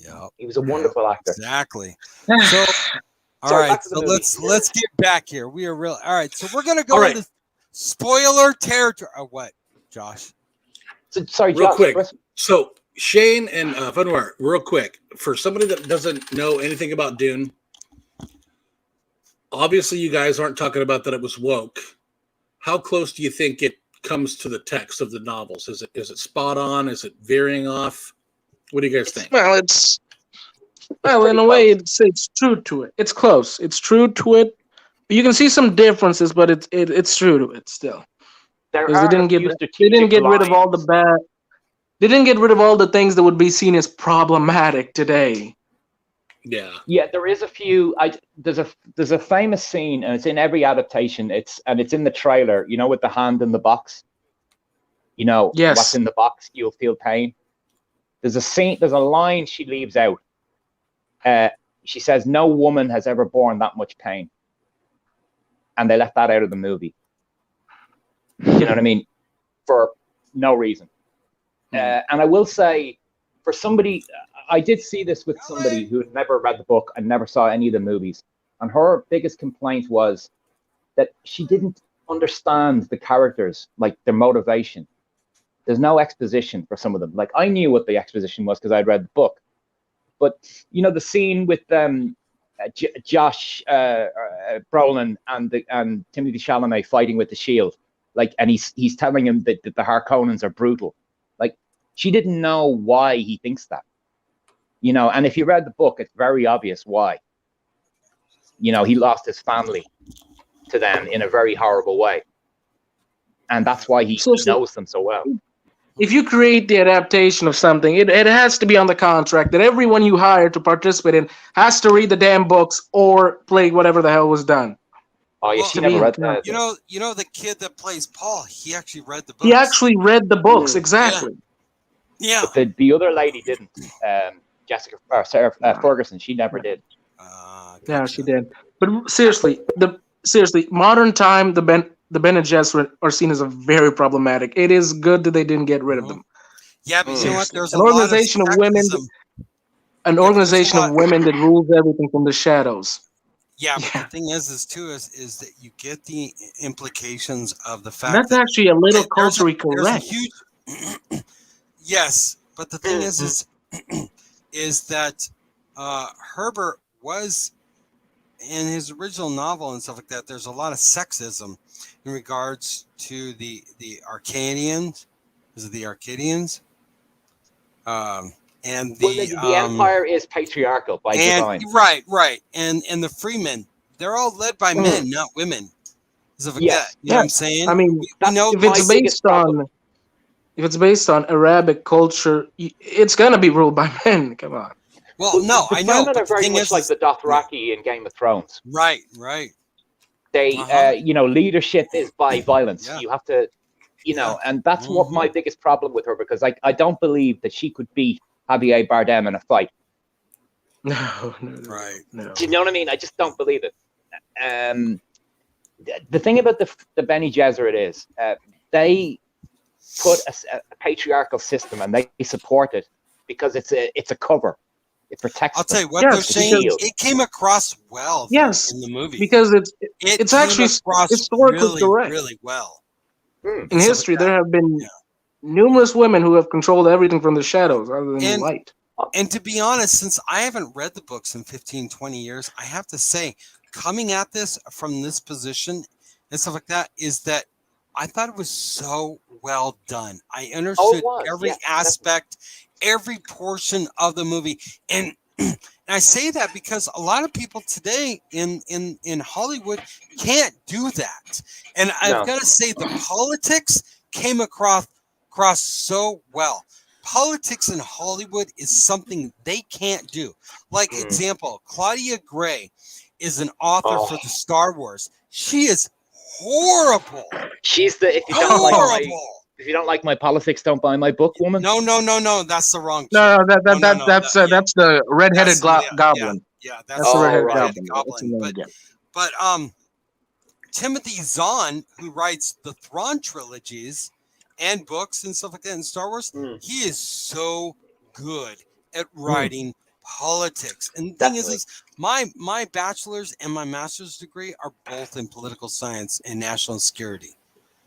Yeah. He was a wonderful actor. Exactly. So, all Sorry, right. back to the So movie. let's get back here. We are real. All right. So we're gonna go All right. into spoiler territory. What, Josh? So, sorry, Real Josh. quick. So Shane and Fenrir, real quick, for somebody that doesn't know anything about Dune, obviously you guys aren't talking about that it was woke. How close do you think it comes to the text of the novels? Is it spot on? Is it veering off? What do you guys think? Well, in a way, it's true to it. It's close. It's true to it. You can see some differences, but it's true to it still. Because they didn't get rid of all the bad. They didn't get rid of all the things that would be seen as problematic today. Yeah. There is a few. There's a famous scene, and it's in every adaptation. It's in the trailer. You know, with the hand in the box. You know, yes. What's in the box? You'll feel pain. There's a scene. There's a line she leaves out. She says, "No woman has ever borne that much pain," and they left that out of the movie. You know what I mean? For no reason. And I will say, for somebody, I did see this with somebody who had never read the book and never saw any of the movies. And her biggest complaint was that she didn't understand the characters, like their motivation. There's no exposition for some of them. Like, I knew what the exposition was because I'd read the book. But, you know, the scene with Josh Brolin and Timothy Chalamet fighting with the shield, like, and he's telling him that the Harkonnens are brutal. Like, she didn't know why he thinks that. You know, and if you read the book, it's very obvious why. You know, he lost his family to them in a very horrible way. And that's why he knows them so well. If you create the adaptation of something, it has to be on the contract that everyone you hire to participate in has to read the damn books or play whatever the hell was done. Oh, yeah, she never read that. You know the kid that plays Paul, he actually read the books. He actually read the books, exactly. Yeah. But the other lady didn't. Jessica or Sarah Ferguson, she never did. Yeah, she did. But seriously, modern time, the Bene Gesserit are seen as a very problematic. It is good that they didn't get rid of them. Yeah, but you know what? There's an organization of women. An organization of women that rules everything from the shadows. Yeah, but the thing is that you get the implications of the fact that's actually a little culturally correct. Yes, but the thing is that Herbert was in his original novel and stuff like that. There's a lot of sexism in regards to the Arcadians. Is it the Arcadians? And the Empire is patriarchal by design. Right. And the freemen, they're all led by men, not women. Stuff like that. You know what I'm saying? I mean, if it's based on Arabic culture, it's gonna be ruled by men. Come on. Well, no, I know. But are very much like the Dothraki in Game of Thrones. Right. They, leadership is by violence. Yeah. You have to, and that's what my biggest problem with her, because I don't believe that she could beat Javier Bardem in a fight. No. Do you know what I mean? I just don't believe it. The thing about the Bene Gesserit is they put a patriarchal system and they support it because it's a cover. It protects. I'll tell you what, they're saying it came across well. Yes, in the movie because it's actually historically correct. Really well. In history, there have been numerous women who have controlled everything from the shadows, other than light. And to be honest, since I haven't read the books in 15, 20 years, I have to say, coming at this from this position and stuff like that, is that I thought it was so well done. I understood every aspect, every portion of the movie. And I say that because a lot of people today in Hollywood can't do that. And I've got to say the politics came across so well. Politics in Hollywood is something they can't do. Like example, Claudia Gray is an author for the Star Wars. She is horrible. She's the if you don't like my politics, don't buy my book, woman. No. That's the wrong. No, that's the red-headed goblin. Yeah, that's the red-headed goblin. But Timothy Zahn, who writes the Thrawn trilogies and books and stuff like that in Star Wars, he is so good at writing politics. And the thing is my bachelor's and my master's degree are both in political science and national security.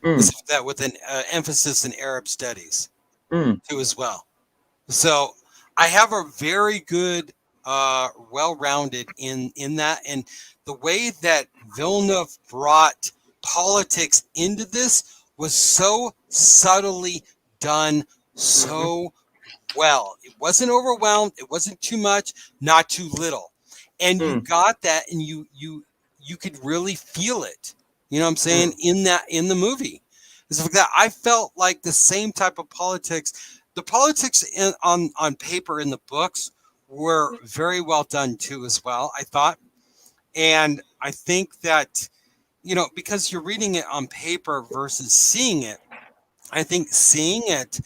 That with an emphasis in Arab studies too as well. So I have a very good, well-rounded in that. And the way that Villeneuve brought politics into this was so subtly done, so well. It wasn't overwhelmed. It wasn't too much, not too little. And you got that, and you could really feel it. You know what I'm saying? In the movie. It's like that. I felt like the same type of politics. The politics on paper in the books were very well done too, as well, I thought. And I think that, because you're reading it on paper versus seeing it, I think seeing it,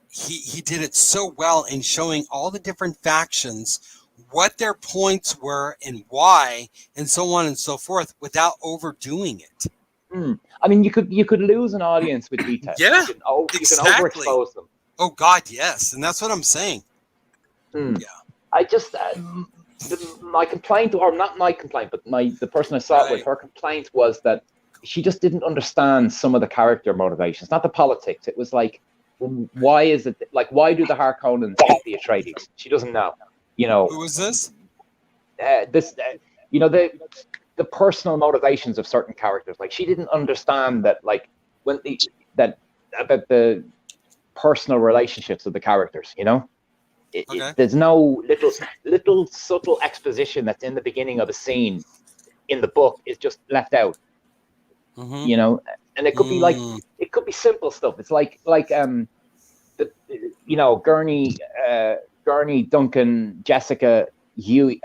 he did it so well in showing all the different factions, what their points were and why, and so on and so forth, without overdoing it. I mean, you could lose an audience with details. Yeah, you can overexpose them. Oh God, yes, and that's what I'm saying. Yeah, I just my complaint, or not my complaint, but the person I saw it with, her complaint was that she just didn't understand some of the character motivations, not the politics. It was like, why is it like, why do the Harkonnens hate the Atreides? She doesn't know. Who is this? The personal motivations of certain characters. Like, she didn't understand that, like, about the personal relationships of the characters. There's no little subtle exposition that's in the beginning of a scene in the book is just left out. And it could be like, it could be simple stuff. It's like Gurney, Duncan, Jessica, Huey,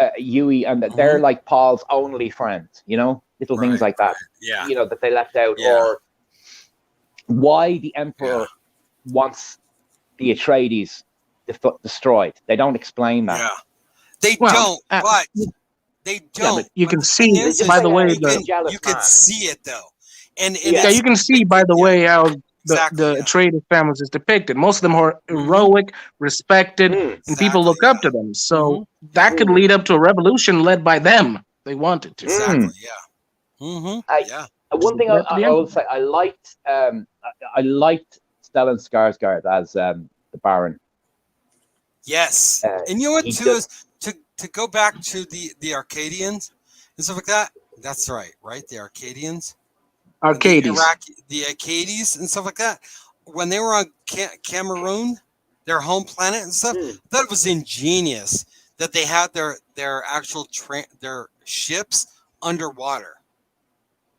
and they're like Paul's only friends, little things like that, that they left out, or why the Emperor wants the Atreides destroyed. They don't explain that. Yeah, they don't, but they don't. Yeah, but you can see, by the way, you can see it though, and you can see by the way how the Atreides families is depicted. Most of them are heroic, respected, and people look up to them. So that could lead up to a revolution led by them. They wanted to. Exactly. Yeah. One thing I will say, I liked Stellan Skarsgård as the Baron. Yes, and you know what too is to go back to the Arcadians and stuff like that. That's right? The Arcadians. The Acades and stuff like that. When they were on Cameroon, their home planet and stuff, that was ingenious that they had their actual their ships underwater.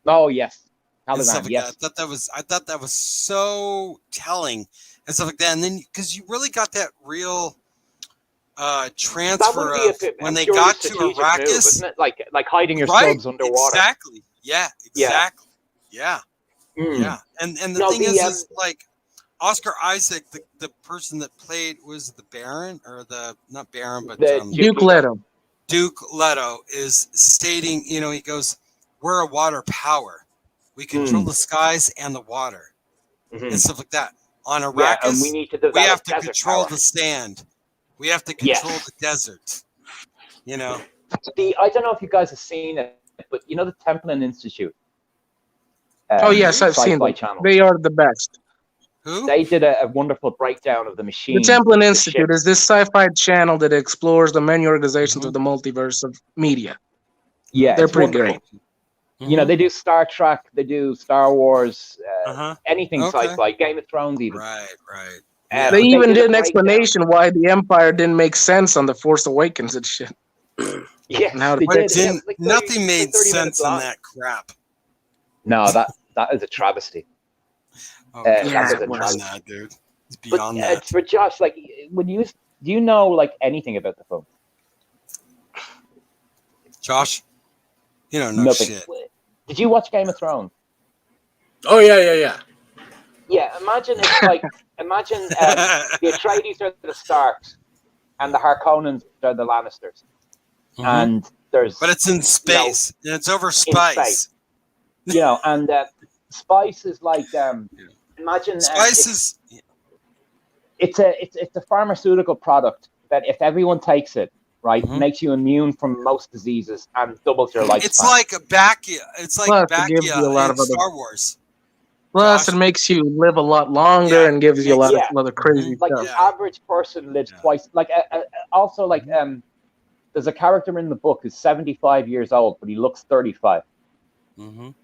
Oh yes, yes. I thought that was so telling and stuff like that. And then because you really got that real transfer of when they got to Arrakis, move, isn't it? Like hiding your subs underwater. Exactly. Yeah. Exactly. Yeah. And the thing is like Oscar Isaac, the person that played was the Baron, or not Baron, but Duke Leto. Duke Leto is stating, he goes, "We're a water power. We control the skies and the water and stuff like that. On Arrakis, and we have to control the sand. We have to control the desert." I don't know if you guys have seen it, but the Templin Institute. Yes, I've seen them. Channel. They are the best. Who? They did a wonderful breakdown of the machine. The Templin Institute is this sci-fi channel that explores the many organizations of the multiverse of media. Yeah, they're pretty great. They do Star Trek, they do Star Wars, anything sci-fi, Game of Thrones even. Right. They even did an explanation why the Empire didn't make sense on The Force Awakens and shit. Yes, nothing made sense in that crap. No, that is a travesty. Dude. It's beyond that. For Josh, like, do you know like anything about the film? Josh, you don't know shit. Did you watch Game of Thrones? Oh yeah. Yeah, imagine it's like the Atreides are the Starks, and the Harkonnens are the Lannisters, and but it's in space, and it's over spice. And spice is like imagine spice is it's a pharmaceutical product that if everyone takes it, right? Makes you immune from most diseases and doubles your lifespan. It's like Bacchia. It's like Plus, it gives you a lot in of other. Star Wars. Plus, Josh? it makes you live a lot longer and gives you a lot of other crazy like stuff. the average person lives twice. Like also like there's a character in the book who's 75 years old, but he looks 35.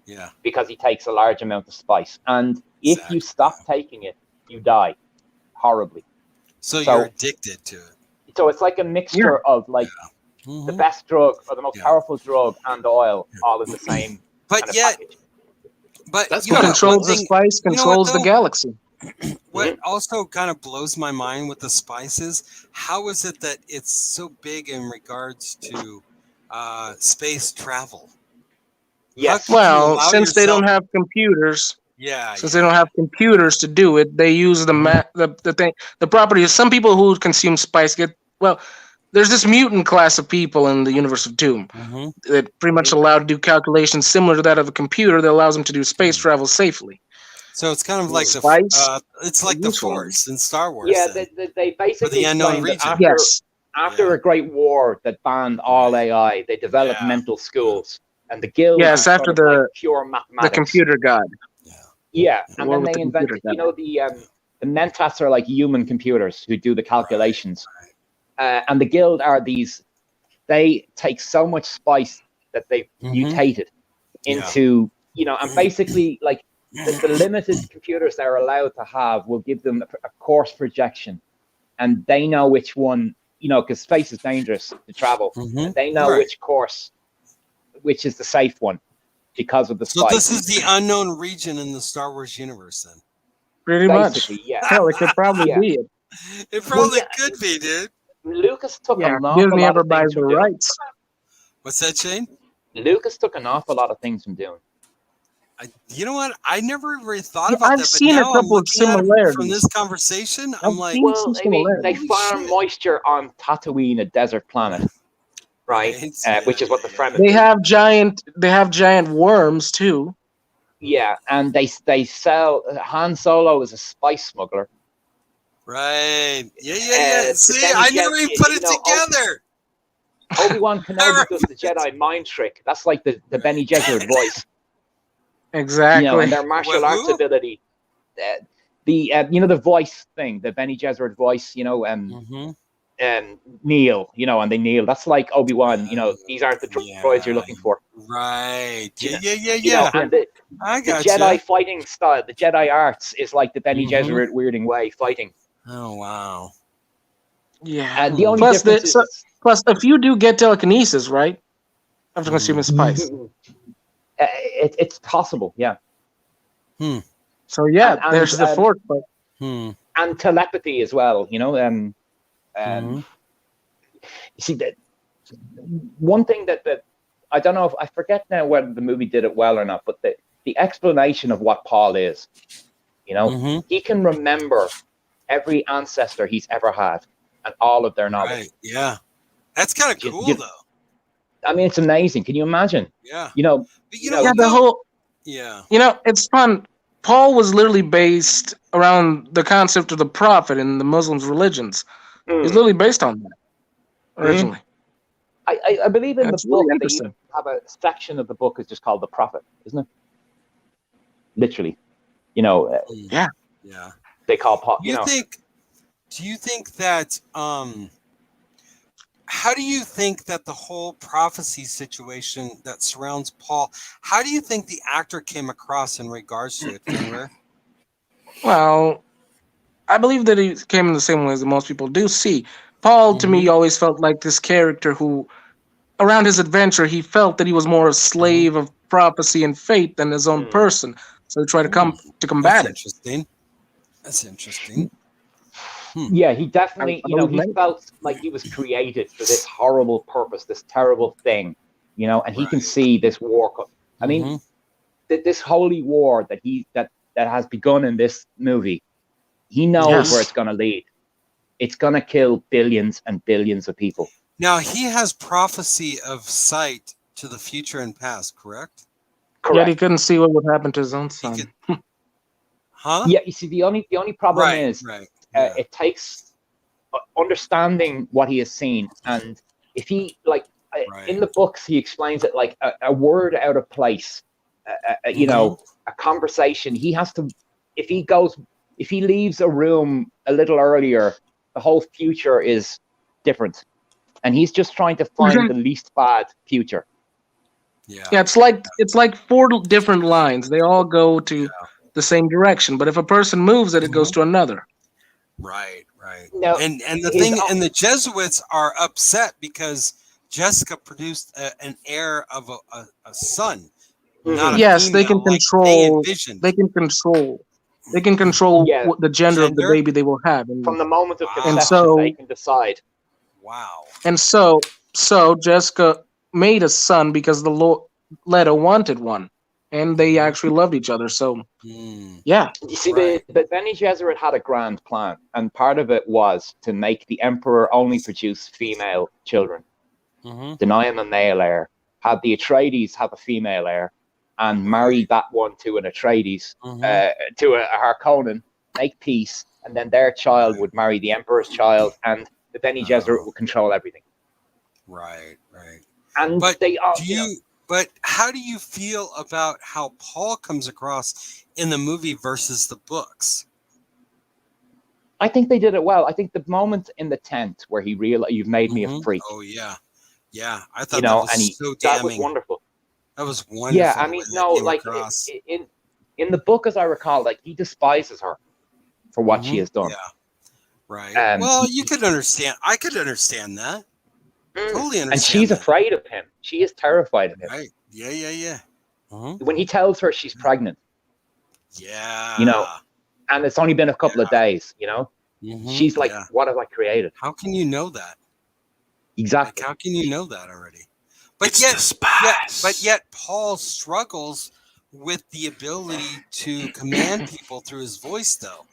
Yeah. Because he takes a large amount of spice, and if you stop taking it, you die horribly. So you're addicted to it. So it's like a mixture of like the best drug or the most powerful drug and oil all in the same. But kind of yet. package. But That's what controls the spice, controls the galaxy. What also kind of blows my mind with the spices, how is it that it's so big in regards to space travel? Yes. Well, since they don't have computers, since they don't have computers to do it, they use the property of some people who consume spice there's this mutant class of people in the universe of Doom that pretty much allowed to do calculations similar to that of a computer that allows them to do space travel safely. So it's kind of like it's like the Force in Star Wars. Yeah, they basically the unknown region. After a great war that banned all AI, they developed mental schools, and the guild. Yes, after the pure mathematics. The computer god. Yeah, and then they invented. The Mentats are like human computers who do the calculations. And the guild are these, they take so much spice that they mutate it into, and basically like the limited computers they're allowed to have will give them a course projection, and they know which one, because space is dangerous to travel. And they know which is the safe one because of the spice. So this is the unknown region in the Star Wars universe then? Pretty much. Yeah. Hell, it could probably be it. It probably could be, dude. Lucas took an awful Disney lot ever of things buys the from Dune. rights. What's that, Shane? Lucas took an awful lot of things from Dune. You know what? I never really thought about I've that. seen but a now couple I'm of similarities from this conversation. I'm like, well, I mean, they farm moisture on Tatooine, a desert planet, right? Which is what the Fremen. They have giant worms too. Yeah, and they sell. Han Solo is a spice smuggler. Right. Yeah. See, I never even put it together. Obi-Wan Kenobi does the Jedi mind trick. That's like the Bene Gesserit voice. Exactly. And their martial arts ability. The voice thing, the Bene Gesserit voice, and kneel, and they kneel. That's like Obi-Wan, these aren't the droids you're looking for. Right. Yeah. And the Jedi fighting style, the Jedi arts is like the Bene Gesserit weirding way fighting. Oh, wow. Yeah. The only difference plus, if you do get telekinesis, right? After consuming spice. It's possible, yeah. So, there's the fourth. But... And telepathy as well, you see, that one thing that I don't know if I forget now whether the movie did it well or not, but the explanation of what Paul is, he can remember every ancestor he's ever had and all of their knowledge. Right. Yeah. That's kind of cool, though. I mean, it's amazing. Can you imagine? Yeah. The whole. Yeah. It's fun. Paul was literally based around the concept of the prophet in the Muslims' religions. He's literally based on that originally. I believe in That's the book. really They even have a section of the book is just called the prophet, isn't it? Literally, Yeah. They call Paul. Do you think that? How do you think that the whole prophecy situation that surrounds Paul? How do you think the actor came across in regards to it, Fenrir? Well, I believe that he came in the same way as most people do. See, Paul to me always felt like this character who, around his adventure, he felt that he was more a slave of prophecy and fate than his own person. So he tried to combat it. That's interesting. Yeah, he definitely, he felt like he was created for this horrible purpose, this terrible thing, and he can see this war. I mean, this holy war that has begun in this movie, he knows where it's going to lead. It's going to kill billions and billions of people. Now, he has prophecy of sight to the future and past, correct? Yet he couldn't see what would happen to his own son. Yeah, you see, the only problem is it takes understanding what he has seen and if he in the books he explains it like a word out of place, you know, a conversation. He has to, if he leaves a room a little earlier, the whole future is different, and he's just trying to find the least bad future. Yeah, it's like 4 different lines. They all go to the same direction, but if a person moves it, it goes to another. Right. Now, and the thing, and the Jesuits are upset because Jessica produced an heir of a son. Not a yes, female, they can control. They can control the gender of the baby they will have. And, from the moment of conception, they can decide. Wow. And so Jessica made a son because the Lord Leto wanted one, and they actually loved each other. So, yeah. You see, the Bene Gesserit had a grand plan, and part of it was to make the Emperor only produce female children, deny him a male heir, have the Atreides have a female heir, and marry that one to an Atreides, to a Harkonnen, make peace, and then their child would marry the Emperor's child, and the Bene Gesserit would control everything. Right. And but they are. But how do you feel about how Paul comes across in the movie versus the books? I think they did it well. I think the moment in the tent where he realized, "You've made me a freak." Oh yeah. I thought that was so damning. That was wonderful. That was wonderful. Yeah, I mean, no, like in the book, as I recall, like he despises her for what she has done. Yeah. Right. Well, you could understand. I could understand that. Totally understand. And she's afraid of him. She is terrified of him. Right. Yeah. When he tells her she's pregnant. Yeah. You know, and it's only been a couple of days, you know? She's like, what have I created? How can you know that? Exactly. Like, how can you know that already? But yet Paul struggles with the ability to command people through his voice, though.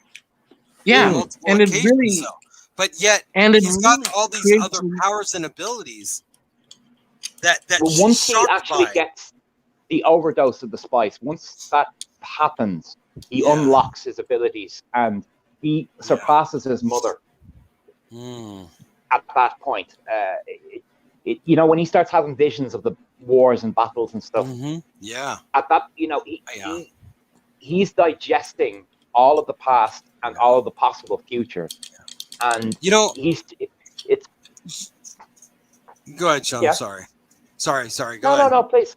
Yeah, and it really. So. But yet, he's got all these other powers and abilities that once he actually gets the overdose of the spice, once that happens, he unlocks his abilities and he surpasses his mother. At that point, you know, when he starts having visions of the wars and battles and stuff. At that, you know, he's digesting all of the past and all of the possible future. And you know, it's. Go ahead, Sean. Yeah? Sorry. Go ahead. No, please.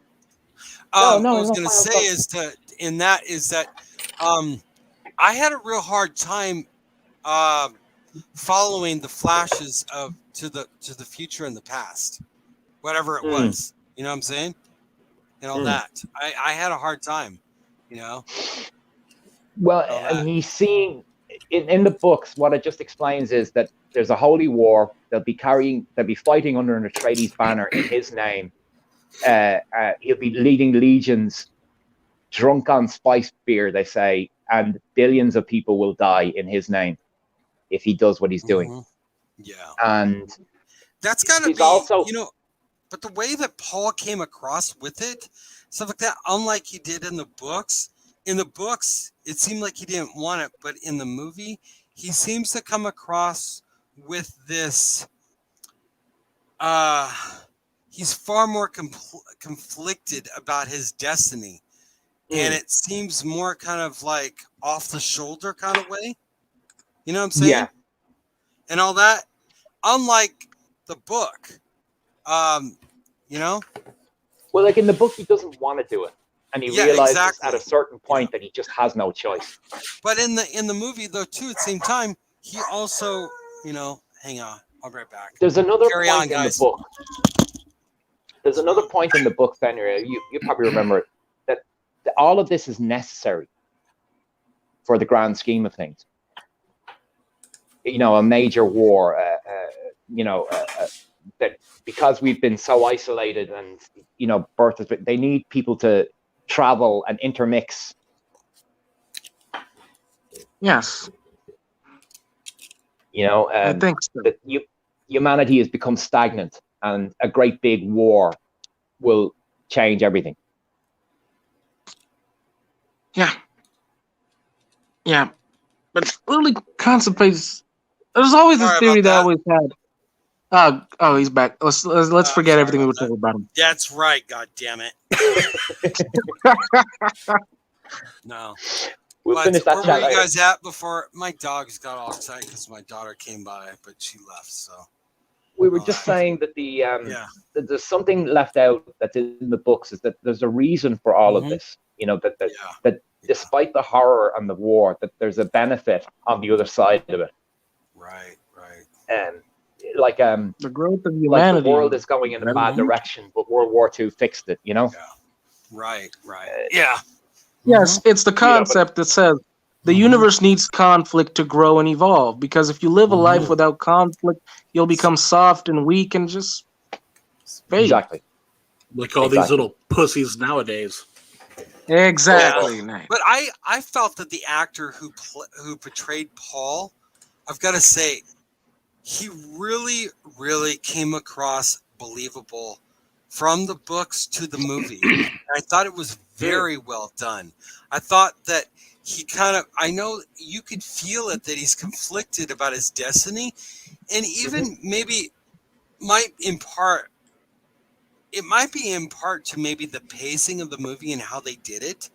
I was going to say is that I had a real hard time following the flashes of to the future and the past, whatever it was. You know what I'm saying? And all that. I had a hard time. You know. Well, and he's seeing. In the books, what it just explains is that there's a holy war. They'll be fighting under an Atreides banner in his name. He'll be leading legions, drunk on spiced beer, they say, and billions of people will die in his name if he does what he's doing. Yeah, and that's gotta be also, you know. But the way that Paul came across with it, stuff like that, unlike he did in the books. In the books, it seemed like he didn't want it, but in the movie, he seems to come across with this. He's far more conflicted about his destiny, and it seems more kind of like off the shoulder kind of way. You know what I'm saying? Yeah. And all that, unlike the book, you know. Well, like in the book, he doesn't want to do it. And he realizes at a certain point that he just has no choice. But in the movie, though, too, at the same time, he also, you know, hang on, I'll be right back. There's another point in the book. There's another point in the book, Fenrir. You probably remember it, that all of this is necessary for the grand scheme of things. You know, a major war. You know, that because we've been so isolated and you know, they need people to travel and intermix. Yes. You know, I think so. that humanity has become stagnant, and a great big war will change everything. Yeah. But it really contemplates. There's always this theory that I always had. Oh, he's back. Let's forget everything we were talking about him. That's right. God damn it. No. We'll finish that where chat were you later. guys at before? My dogs got all excited because my daughter came by, but she left. So we were just saying that that there's something left out that's in the books, is that there's a reason for all of this. That despite the horror and the war, that there's a benefit on the other side of it. Right. And the growth of humanity. Like the world is going in a bad direction, but World War II fixed it. Yeah. Right. Yeah. Yes, it's the concept that says the universe needs conflict to grow and evolve, because if you live a life without conflict, you'll become soft and weak and just fade. Exactly. Like all these little pussies nowadays. Exactly. Yeah. But I felt that the actor who portrayed Paul, I've got to say, he really, really came across believable from the books to the movie. I thought it was very well done. I thought that he I know you could feel it, that he's conflicted about his destiny, and even maybe might be in part to maybe the pacing of the movie and how they did it,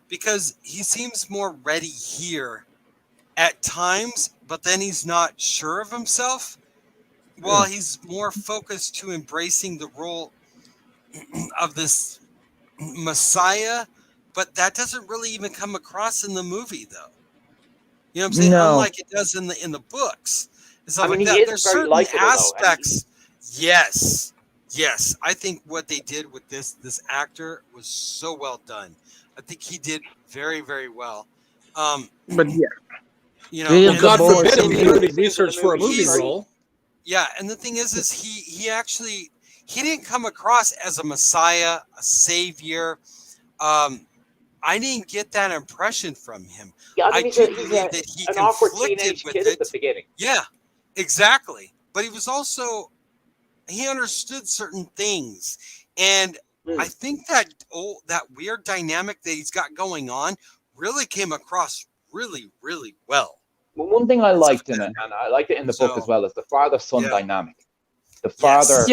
because he seems more ready here at times, but then he's not sure of himself. Well, he's more focused to embracing the role of this Messiah, but that doesn't really even come across in the movie, though. You know what I'm saying? No. Unlike it does in the books. And stuff like that. He is There's very certain likable, aspects. Yes. I think what they did with this actor was so well done. I think he did very, very well. But yeah, and God forbid if he already researched for a movie role. Yeah, and the thing is he actually didn't come across as a messiah, a savior. I didn't get that impression from him. Yeah, I do believe that he conflicted with it at the beginning. Yeah, exactly. But he was also, he understood certain things, and I think that that weird dynamic that he's got going on really came across really, really well. Well, one thing I liked in it, and I liked it in the book as well, is the father-son dynamic. The father,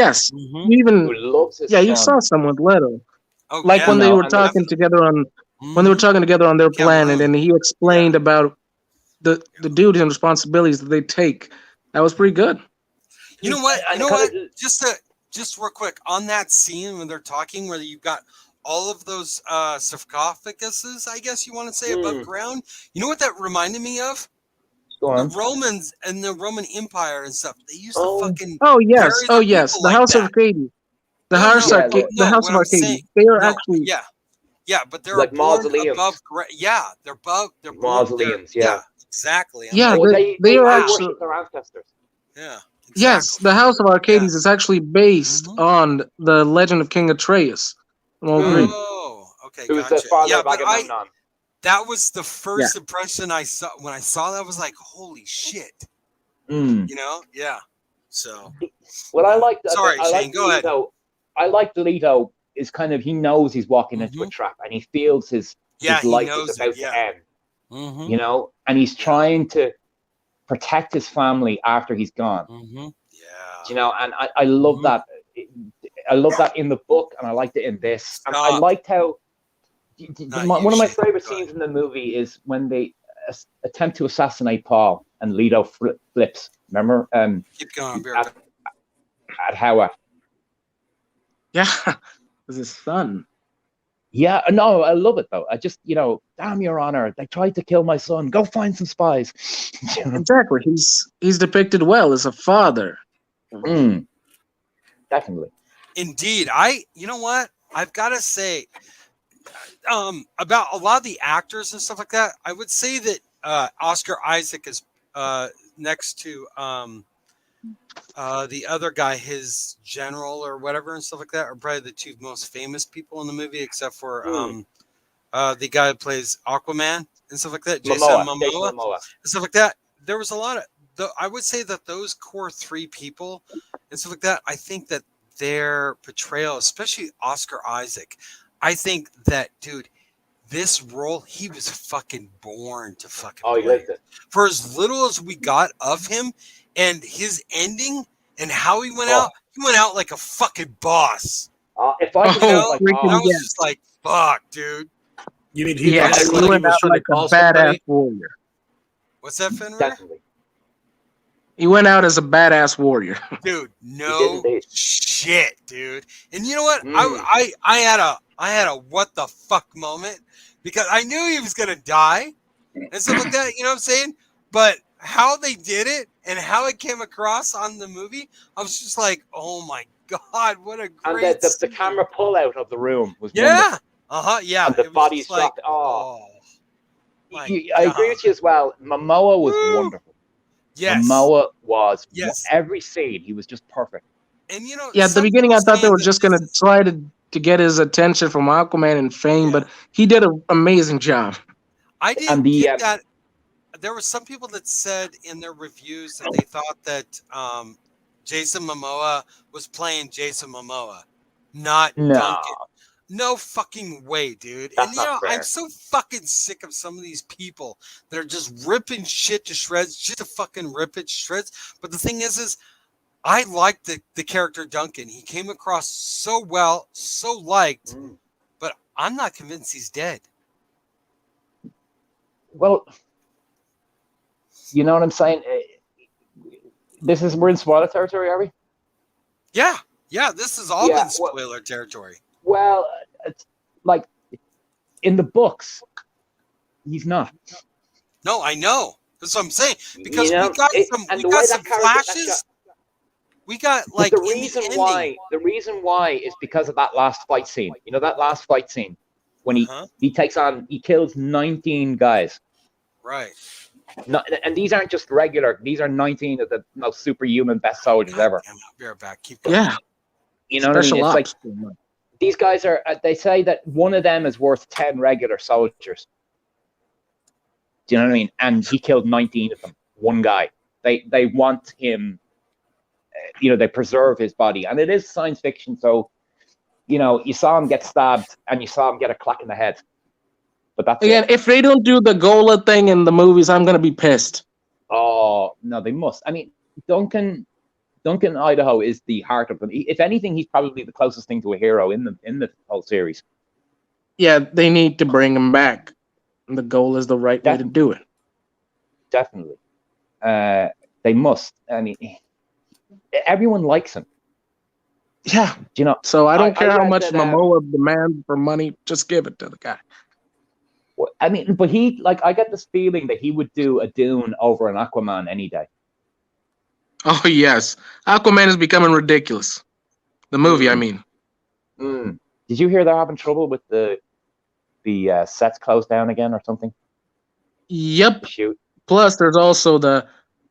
even who loves his you son. saw someone little, Oh, when they were talking together on when they were talking together on their planet, and he explained about the duties and responsibilities that they take. That was pretty good. You know what? Just real quick on that scene when they're talking, where you've got all of those sarcophaguses, I guess you want to say, above ground. You know what that reminded me of? The Romans and the Roman Empire and stuff. They used to fucking the House of Arcady. The House of Arcady. They are actually but they're like mausoleums. Above. They're above. They're mausoleums. Yeah, exactly. They are actually their ancestors. Yeah. Exactly. Yes, the House of Arcades is actually based on the legend of King Atreus. Oh, okay. Who's the father of Agamemnon? That was the first impression I saw. When I saw that, I was like, holy shit. You know? Yeah. So. What I liked. Sorry, Shane, go ahead. I like Leto is kind of, he knows he's walking into a trap, and he feels his life is about to end. You know? And he's trying to protect his family after he's gone. You know, and I love that. I love that in the book, and I liked it in this. And I liked how one of my favorite scenes in the movie is when they attempt to assassinate Paul, and Leto flips. Remember? Keep going. At Howard. Yeah, it was his son. Yeah, no, I love it though. I just, damn, Your Honor, they tried to kill my son. Go find some spies. Exactly. He's depicted well as a father. Definitely. Indeed. You know what? I've got to say, about a lot of the actors and stuff like that, I would say that Oscar Isaac is next to the other guy, his general or whatever and stuff like that, are probably the two most famous people in the movie, except for the guy who plays Aquaman and stuff like that, Jason Momoa and stuff like that. There was a lot of, I would say that those core three people and stuff like that, I think that their portrayal, especially Oscar Isaac, I think that, dude, this role, he was fucking born to fucking play. For as little as we got of him, and his ending, and how he went out like a fucking boss. If I could, I was just like, fuck, dude. You mean he he went out like a badass warrior. What's that, Fenrir? Definitely. He went out as a badass warrior. Dude, no shit, dude. And you know what? I had a what the fuck moment because I knew he was gonna die and stuff like that. You know what I'm saying? But how they did it and how it came across on the movie, I was just like, oh my god, what a great! And the camera pull out of the room was yeah, wonderful. yeah. And the body like, shot. I agree with you as well. Momoa was wonderful. Yes. Momoa was. Yes. Every scene, he was just perfect. And you know, at the beginning, I thought they were just gonna try to get his attention from Aquaman and fame, but he did an amazing job. I didn't get that. There were some people that said in their reviews that they thought that Jason Momoa was playing Jason Momoa, not Duncan. No fucking way, dude. That's and you know, fair. I'm so fucking sick of some of these people that are just ripping shit to shreds, just to fucking rip it to shreds. But the thing is I liked the character Duncan. He came across so well, so liked, but I'm not convinced he's dead. Well, you know what I'm saying? We're in spoiler territory, are we? Yeah, this has all been spoiler territory. Well, it's like in the books, he's not. No, I know. That's what I'm saying. Because we got some flashes. We got like the reason why is because of that last fight scene. You know that last fight scene when he kills 19 guys. Right. No, and these aren't just regular. These are 19 of the most superhuman best soldiers ever. I'll be right back. Keep going. Yeah. You know what I mean? It's like these guys are. They say that one of them is worth 10 regular soldiers. Do you know what I mean? And he killed 19 of them. One guy. They want him. You know, they preserve his body, and it is science fiction. So, you know, you saw him get stabbed, and you saw him get a clack in the head. But that's if they don't do the Gola thing in the movies, I'm gonna be pissed. Oh no, they must. I mean, Duncan, Idaho is the heart of them. If anything, he's probably the closest thing to a hero in the whole series. Yeah, they need to bring him back. The goal is the right way to do it. Definitely, they must. I mean, everyone likes him. Yeah, you know. So I don't care how much Momoa demands for money. Just give it to the guy. I mean, but I get this feeling that he would do a Dune over an Aquaman any day. Oh yes, Aquaman is becoming ridiculous. The movie, I mean. Did you hear they're having trouble with the sets closed down again or something? Yep. Shoot. Plus, there's also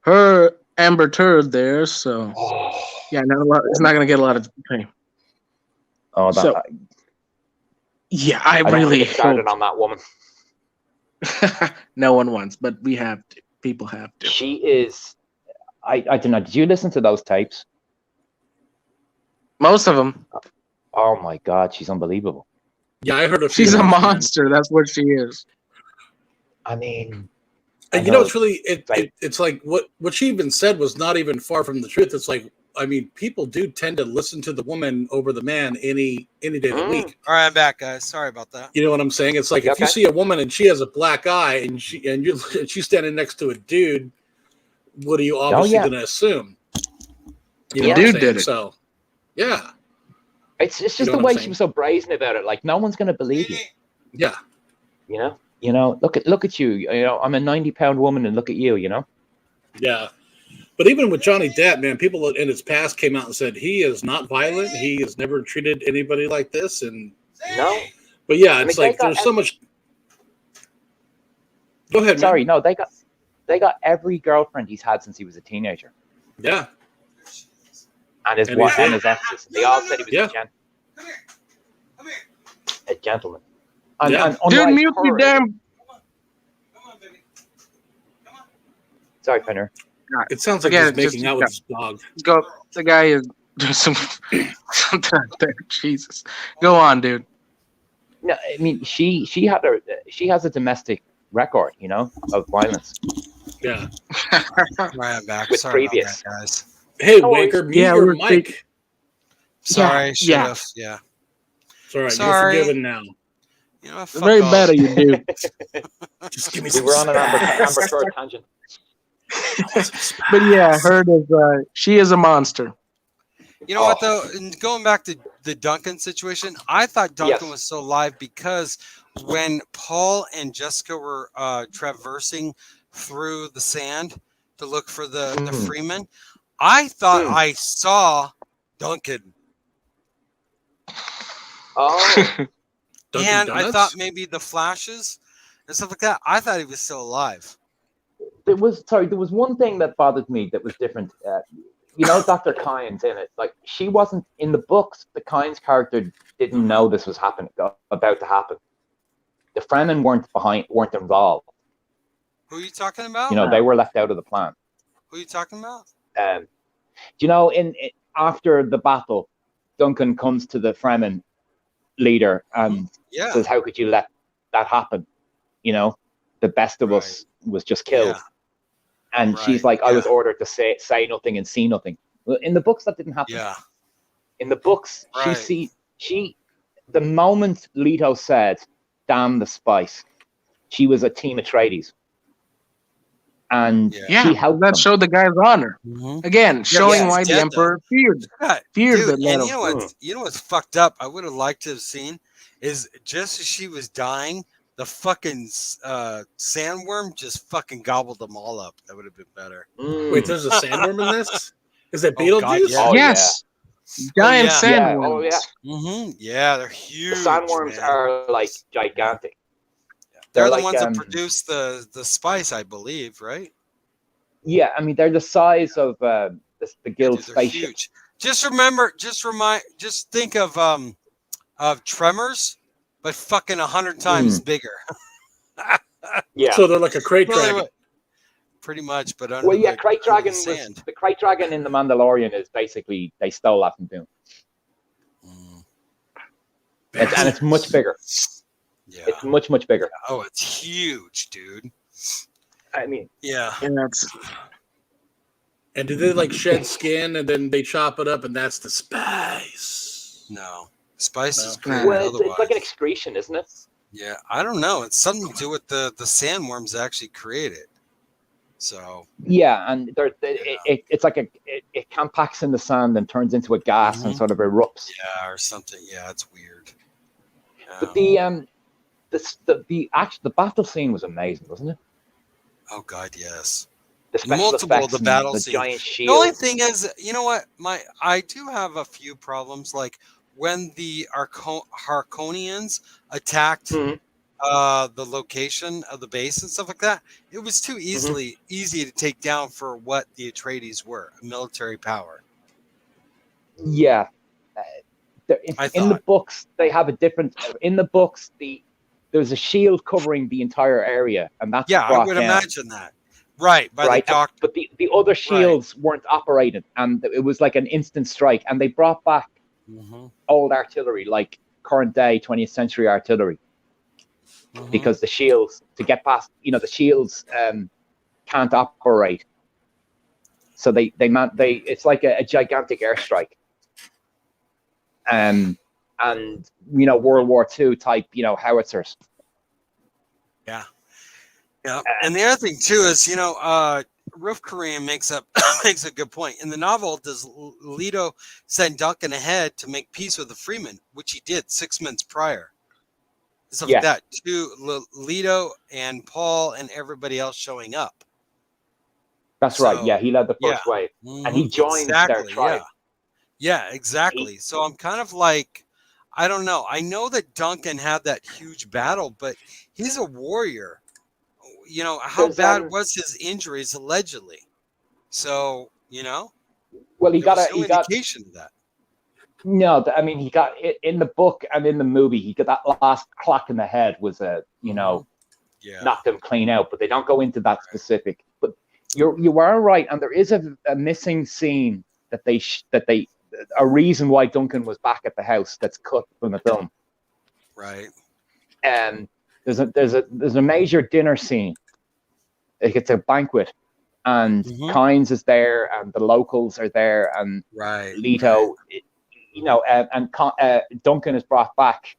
her Amber Turd there, so yeah, it's not gonna get a lot of fame. Oh, yeah, I really get started on that woman. No one wants, but we have to. People have to. She is. I don't know. Did you listen to those tapes? Most of them. Oh my God, she's unbelievable. Yeah, I heard of. She's a monster. That's what she is. I mean, and you know, it's really it's like what she even said was not even far from the truth. It's like, I mean, people do tend to listen to the woman over the man any day of the week. All right, I'm back, guys. Sorry about that. You know what I'm saying? It's like if you see a woman and she has a black eye and she's standing next to a dude, what are you obviously going to assume? You know the dude did it. So, yeah. It's just the way she was so brazen about it. Like, no one's going to believe you. Yeah. You know, look at you. You know, I'm a 90-pound woman, and look at you. You know. Yeah. But even with Johnny Depp, man, people in his past came out and said he is not violent. He has never treated anybody like this. And no. But yeah, it's like there's so much. Go ahead. Sorry, no, they got every girlfriend he's had since he was a teenager. Yeah. And his wife and his exes. They all said he was a gentleman. And dude, mute you damn. Come on, baby. Come on. Sorry, Fenrir. It sounds like he's making out with his dog. The guy is doing something out there. Jesus. Go on, dude. No, I mean she has a domestic record, you know, of violence. Yeah. Right, I'm back. With Sorry previous about that, guys. Hey, Waker, mute your we're mic. Sorry, should have. Yeah. It's all right. Sorry. You're forgiven now. You know, It's fuck very off. bad of you, dude. Just give me We some were on an Amber space. Third tangent. But yeah, Heard is she is a monster. You know what though? And going back to the Duncan situation, I thought Duncan Yes. was so live because when Paul and Jessica were traversing through the sand to look for the Freeman, I thought I saw Duncan. Oh, Dunkin' And I Donuts? thought maybe the flashes and stuff like that. I thought he was still alive. there was one thing that bothered me that was different. You know, Dr. Kynes in it. Like, she wasn't in the books. The Kynes character didn't know this was about to happen. The Fremen weren't involved. Who are you talking about? You know, they were left out of the plan. Who are you talking about? You know, after the battle, Duncan comes to the Fremen leader and says, "How could you let that happen? You know, the best of us was just killed." And she's like, "I was ordered to say nothing and see nothing." Well, in the books, that didn't happen. Yeah. In the books, the moment Leto said, "Damn the spice," she was a team Atreides. And she helped that them. showed the guy's honor. Again, showing why the dead, Emperor feared Dude, that and Leto. you know what's fucked up? I would have liked to have seen is just as she was dying, the fucking sandworm just fucking gobbled them all up. That would have been better. Wait, there's a sandworm in this? Is it Beetlejuice? Yes. Giant sandworms. Yeah, they're huge. The sandworms are like gigantic. They're the like, ones that produce the spice, I believe, right? Yeah, I mean, they're the size of the guild spaceship. Huge. Just think of Tremors, but fucking 100 times bigger. Yeah. So they're like a crate dragon. Pretty much, but under crate dragon sand. The crate dragon in the Mandalorian is basically they stole that from Dune. And it's much bigger. Yeah. It's much bigger. Oh, it's huge, dude. I mean, And do they like shed skin and then they chop it up and that's the spice? No. Spice is created well, it's like an excretion, isn't it? Yeah, I don't know. It's something to do with the sandworms actually created. So yeah, and it's like it compacts in the sand and turns into a gas and sort of erupts. Yeah, or something. Yeah, it's weird. But the battle scene was amazing, wasn't it? Oh God, yes. The special effects, the battle the scene. giant shield. The only thing is, you know what? I do have a few problems. Like when the Harkonians attacked the location of the base and stuff like that, it was too easy to take down for what the Atreides were, a military power. Yeah. In the books, they have a different. In the books, there's a shield covering the entire area, and that's I would imagine that. Right, the doctor. But the other shields weren't operating, and it was like an instant strike. And they brought back old artillery, like current day 20th century artillery, because the shields to get past, the shields can't operate. So they it's like a gigantic airstrike. And World War II type, howitzers. Yeah. And the other thing too is, Roof Korean makes a good point. In the novel, does Leto send Duncan ahead to make peace with the Freeman, which he did 6 months prior. Stuff like that to Leto and Paul and everybody else showing up. That's right. Yeah, he led the first wave, and he joined their tribe. Yeah, exactly. So I'm kind of like, I don't know. I know that Duncan had that huge battle, but he's a warrior. How bad was his injuries allegedly? So, well, he got indication of that. No, I mean, he got it in the book and in the movie. He got that last clock in the head was knocked him clean out. But they don't go into that specific. But you are right, and there is a missing scene that a reason why Duncan was back at the house that's cut from the film. Right. And there's a major dinner scene. It's a banquet, and Kynes is there, and the locals are there, and Leto, you know, and Duncan is brought back.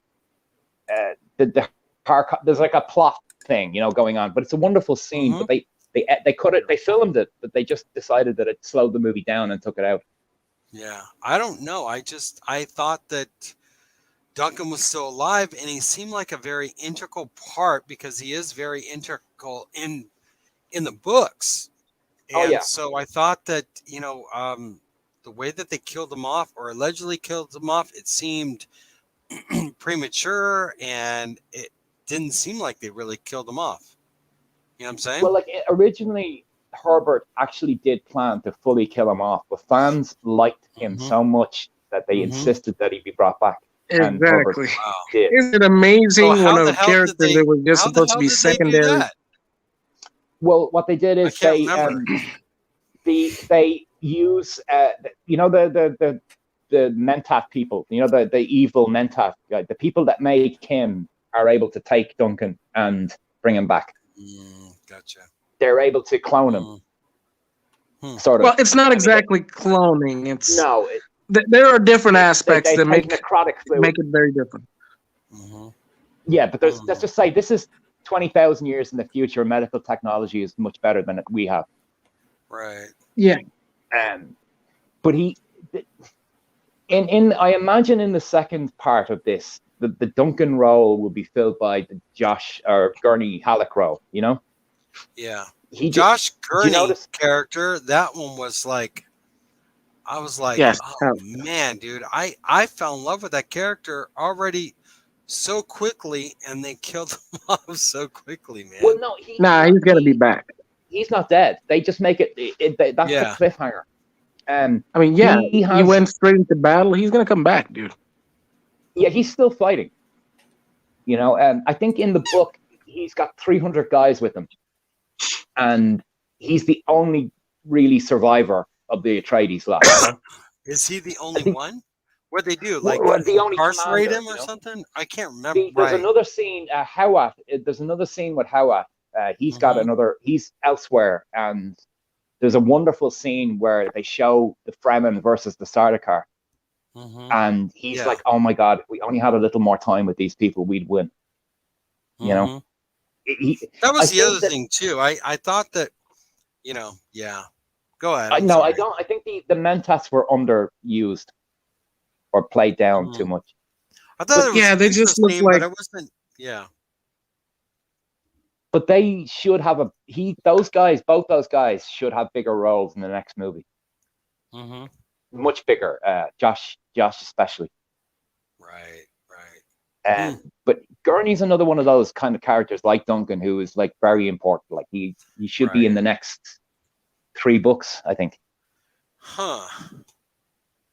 There's like a plot thing, you know, going on, but it's a wonderful scene. But they cut it, they filmed it, but they just decided that it slowed the movie down and took it out. Yeah, I don't know. I thought that Duncan was still alive, and he seemed like a very integral part because he is very integral in the books. And so I thought that, you know, the way that they killed him off or allegedly killed him off, it seemed premature, and it didn't seem like they really killed him off. You know what I'm saying? Well, like originally, Herbert actually did plan to fully kill him off, but fans liked him so much that they insisted that he be brought back. Exactly. Isn't it amazing when a character that was just supposed to be secondary? Well, what they did is they use you know, the Mentat people, you know, the evil Mentat guy, the people that made Kim are able to take Duncan and bring him back. Gotcha. They're able to clone him. Sort of. Well, it's not exactly cloning. It's there are different aspects that make it very different. Yeah, but let's just say this is 20,000 years in the future. Medical technology is much better than we have. Right. Yeah. But I imagine in the second part of this, the Duncan role will be filled by the Josh or Gurney Halleck role, you know? Yeah. Josh Gurney's character, that one was like, I was like, oh man, dude, I fell in love with that character already so quickly, and they killed him off so quickly, man. Well, no, he's got to be back. He's not dead. They just make it that's the cliffhanger. I mean, he went straight into battle. He's going to come back, dude. Yeah, he's still fighting. You know, I think in the book, he's got 300 guys with him. And he's the only really survivor of the Atreides lot. Is he the only one? What they do? Like the only incarcerate him or something? I can't remember. There's another scene, Hawat. There's another scene with Hawat. He's got he's elsewhere. And there's a wonderful scene where they show the Fremen versus the Sardaukar. And he's like, oh my God, if we only had a little more time with these people, we'd win. You know? That was the other thing too. I thought that, you know, go ahead. I don't. I think the Mentats were underused or played down too much. I thought they just look like. But it wasn't. Yeah. But they should have both those guys should have bigger roles in the next movie. Much bigger. Josh especially. Right. But Gurney's another one of those kind of characters like Duncan, who is like very important. Like he should be in the next 3 books, I think.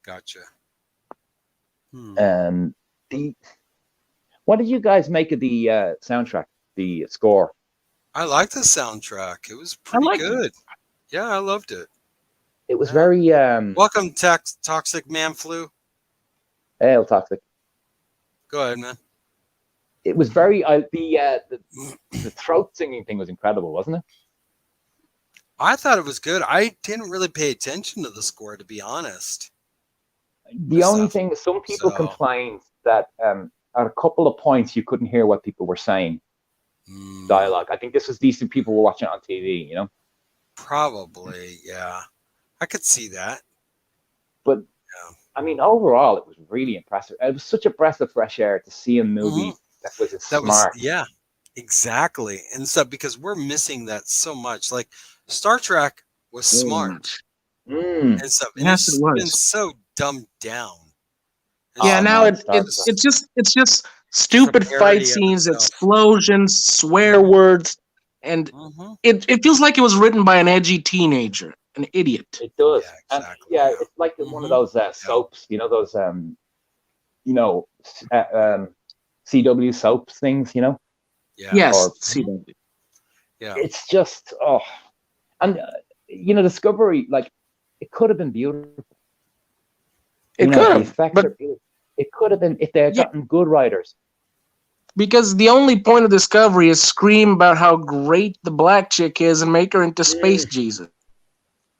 Gotcha. What did you guys make of the soundtrack, the score? I like the soundtrack. It was pretty good. Yeah, I loved it. It was very. Welcome, Toxic Man Flu. Hail, Toxic. Go ahead, man. It was very the throat singing thing was incredible, wasn't it? I thought it was good. I didn't really pay attention to the score, to be honest. The only thing is, some people complained that at a couple of points you couldn't hear what people were saying. Dialogue. I think this was decent. People were watching it on TV, you know. Probably, yeah. I could see that. But I mean, overall, it was really impressive. It was such a breath of fresh air to see a movie that was smart. Yeah, exactly. And so because we're missing that so much. Like Star Trek was smart. And so it's been so dumbed down. Now it's just stupid fight scenes, explosions, swear words, and it feels like it was written by an edgy teenager, an idiot. It does. Yeah, exactly. It's like one of those soaps, you know, those CW soaps things, you know. CW. Yeah. It's just and you know, Discovery, like, it could have been beautiful. It could have, but it could have been if they had gotten good writers. Because the only point of Discovery is scream about how great the black chick is and make her into Space Jesus.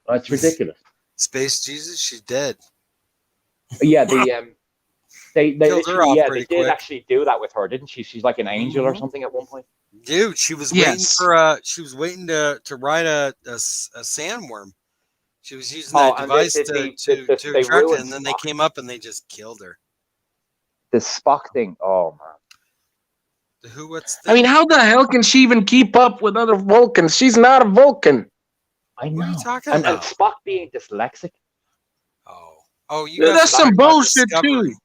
That's ridiculous. Space Jesus, she's dead. Yeah, they Killed her off they pretty did quick. actually do that with her, didn't she? She's like an angel or something at one point. Dude, she was waiting to ride a sandworm. She was using that device to attract it, and then they came up and they just killed her. The Spock thing. Oh man. I mean, how the hell can she even keep up with other Vulcans? She's not a Vulcan. I know. What are you talking about? And Spock being dyslexic. Oh, you guys. That's some bullshit too.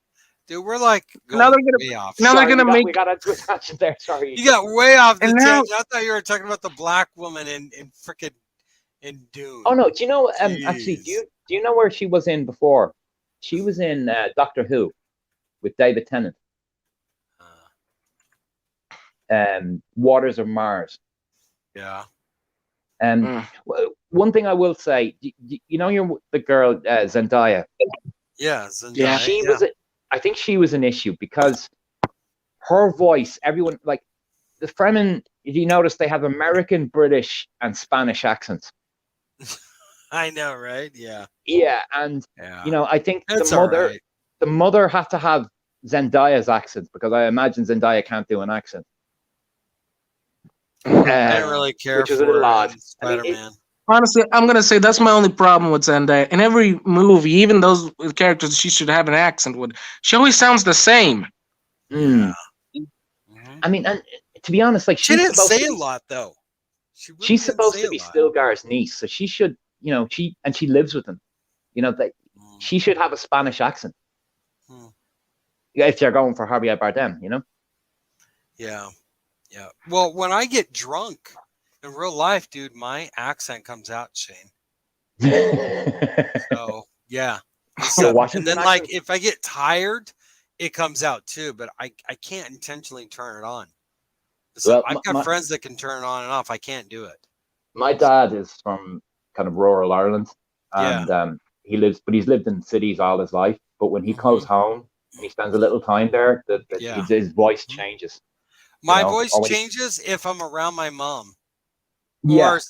Dude, we're like now they're gonna way off. Now they're gonna make. We got into a tangent there. Sorry. You got way off the tangent. I thought you were talking about the black woman in frickin' in Dune. Oh no! Do you know? Actually, do you know where she was in before? She was in Doctor Who with David Tennant. Waters of Mars. Yeah. One thing I will say, you know, the girl Zendaya. Yeah, Zendaya. She was. I think she was an issue because her voice. Everyone like the Fremen. If you notice, they have American, British, and Spanish accents. I know, right? Yeah. Yeah, and you know, I think the mother had to have Zendaya's accent because I imagine Zendaya can't do an accent. I didn't really care which was a little odd. Spider-Man. Honestly, I'm gonna say that's my only problem with Zendaya. In every movie, even those characters she should have an accent with, she always sounds the same. Yeah. I mean, and to be honest, like she didn't say a lot though. She's supposed to be Stilgar's niece, so she should, you know, she lives with him. You know, that she should have a Spanish accent. If you're going for Javier Bardem, you know. Yeah. Yeah. Well, when I get drunk in real life, dude, my accent comes out, Shane. So yeah. And then like if I get tired, it comes out too, but I can't intentionally turn it on. So I've got friends that can turn it on and off. I can't do it. My dad is from kind of rural Ireland, and he's lived in cities all his life. But when he comes home and he spends a little time there, his voice changes. My voice changes if I'm around my mom, or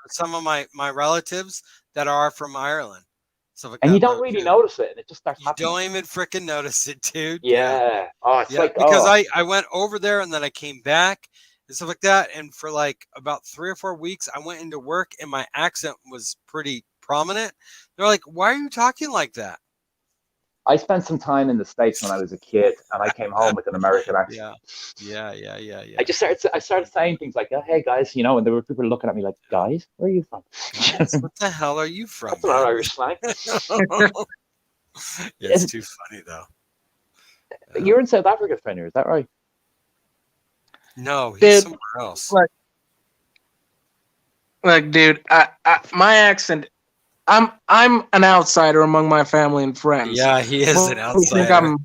some of my relatives that are from Ireland. So like and you don't really notice it, and it just starts happening. You don't even freaking notice it, dude. Yeah. Oh, it's like because I went over there and then I came back and stuff like that, and for like about 3 or 4 weeks, I went into work and my accent was pretty prominent. They're like, "Why are you talking like that?" I spent some time in the States when I was a kid, and I came home with an American accent. Yeah. I started saying things like, "Oh, hey guys," you know, and there were people looking at me like, "Guys, where are you from? What the hell are you from?" That's not Irish slang. It's too funny though. You're in South Africa, Fenrir, is that right? No, he's somewhere else. Like, dude, my accent. I'm an outsider among my family and friends. Yeah, he is an outsider.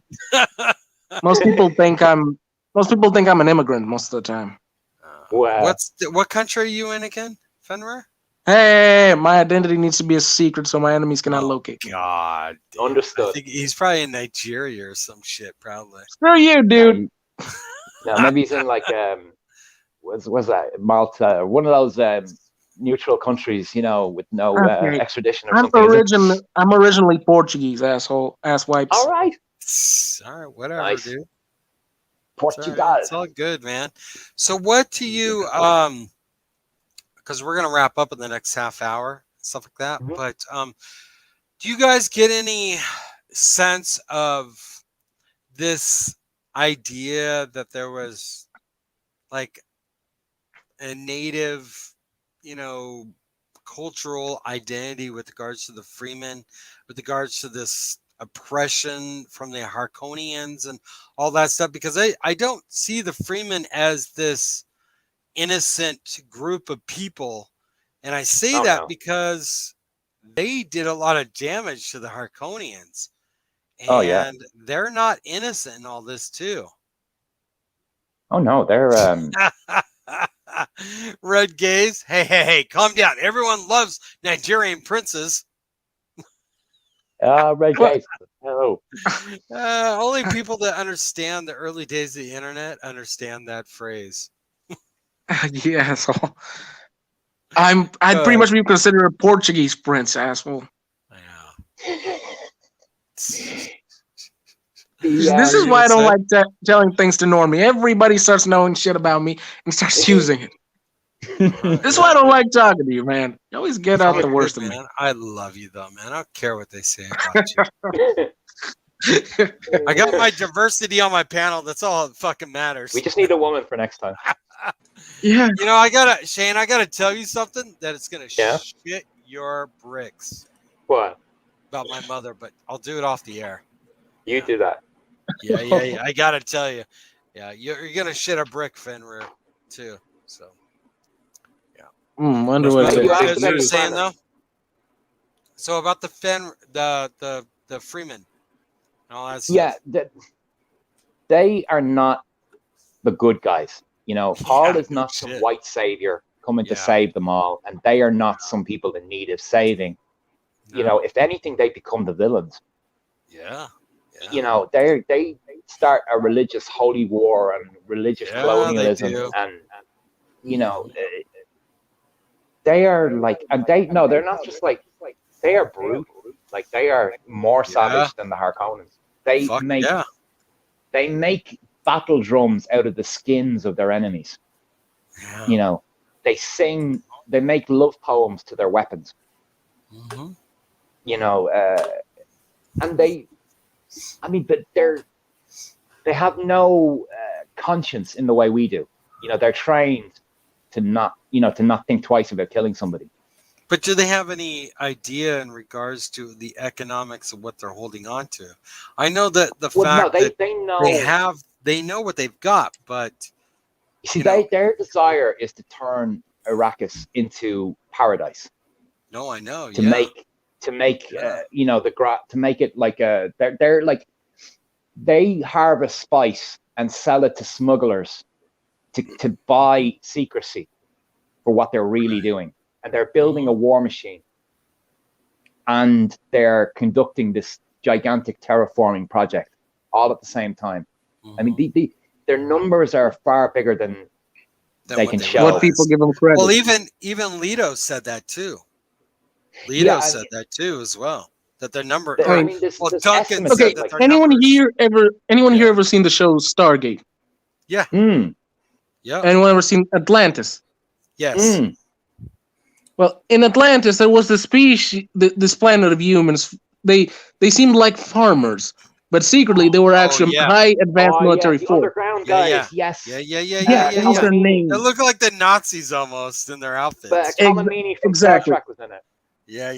Most people think I'm an immigrant most of the time. What country are you in again, Fenrir? Hey, my identity needs to be a secret so my enemies cannot locate me. God, understood. I think he's probably in Nigeria or some shit. Probably. Screw you, dude. No, maybe he's in like what's that? Malta, one of those neutral countries, you know, with no extradition or something. I'm originally Portuguese, ass wipes. All right, whatever, nice. Dude. Portugal. It's all good, man. So what do you because we're gonna wrap up in the next half hour, stuff like that. But do you guys get any sense of this idea that there was like a native, you know, cultural identity with regards to the Freemen, with regards to this oppression from the Harkonians and all that stuff? Because I don't see the Freemen as this innocent group of people, and I say that because they did a lot of damage to the Harkonians, and they're not innocent in all this too. Oh no, they're Red gaze. Hey, calm down. Everyone loves Nigerian princes. Red gaze. Oh. Only people that understand the early days of the internet understand that phrase. Yeah, so I'd pretty much be considered a Portuguese prince, asshole. Yeah. This is why I don't like telling things to Normie. Everybody starts knowing shit about me and starts using it. This is why I don't like talking to you, man. You always get out the worst of me. I love you, though, man. I don't care what they say about you. I got my diversity on my panel. That's all that fucking matters. We just need a woman for next time. Yeah. You know, Shane, I gotta tell you something that it's gonna shit your bricks. What? About my mother, but I'll do it off the air. You do that. Yeah. I gotta tell you. Yeah, you're gonna shit a brick, Fenrir, too. So yeah. Wonder what you're saying though. So about the the Freeman. All that stuff. Yeah, they are not the good guys. You know, Paul is not some white savior coming to save them all, and they are not some people in need of saving. No. You know, if anything, they become the villains. Yeah. You know, they start a religious holy war and religious colonialism, and you know, they are like, and they're not just like, they are brutal. Like, they are more savage than the Harkonnens. They make battle drums out of the skins of their enemies. Yeah. You know, they make love poems to their weapons. Mm-hmm. You know, and they have no conscience in the way we do. You know, they're trained to not think twice about killing somebody. But do they have any idea in regards to the economics of what they're holding on to? I know that they know what they've got, but you see, their desire is to turn Arrakis into paradise. No, I know. To make you know, to make it like they're like, they harvest spice and sell it to smugglers to buy secrecy for what they're really doing. And they're building a war machine, and they're conducting this gigantic terraforming project all at the same time. Mm-hmm. I mean, their numbers are far bigger than they can show. What people give them credit. Well, even Leto said that too. Leto said that too as well. That their number. Duncan said that anyone here ever seen the show Stargate? Yeah. Yeah. Anyone ever seen Atlantis? Yes. Well, in Atlantis, there was this planet of humans. They seemed like farmers, but secretly they were actually high advanced military force. Underground guys, yes. Yeah. What's their name? They look like the Nazis almost in their outfits. But Calamini from Star Trek was in it. Yeah.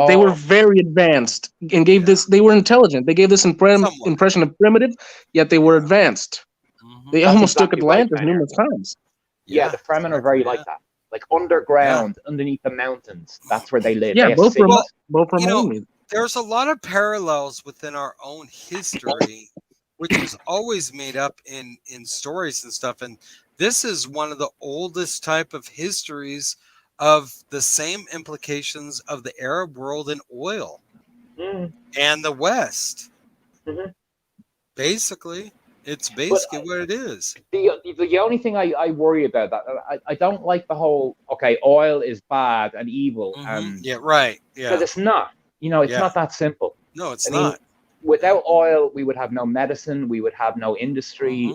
They were very advanced and gave this. They were intelligent. They gave this impression of primitive, yet they were advanced. Mm-hmm. They almost took Atlantis numerous times. Yeah, the Fremen are very like that. Like underground, underneath the mountains. That's where they live. Yeah, both from there's a lot of parallels within our own history, which is always made up in stories and stuff. And this is one of the oldest type of histories of the same implications of the Arab world and oil and the West. Mm-hmm. Basically. It's basically what it is. The only thing I worry about that I don't like the whole oil is bad and evil and because it's not, you know, it's not that simple. No, it's not. Mean, without oil, we would have no medicine, we would have no industry.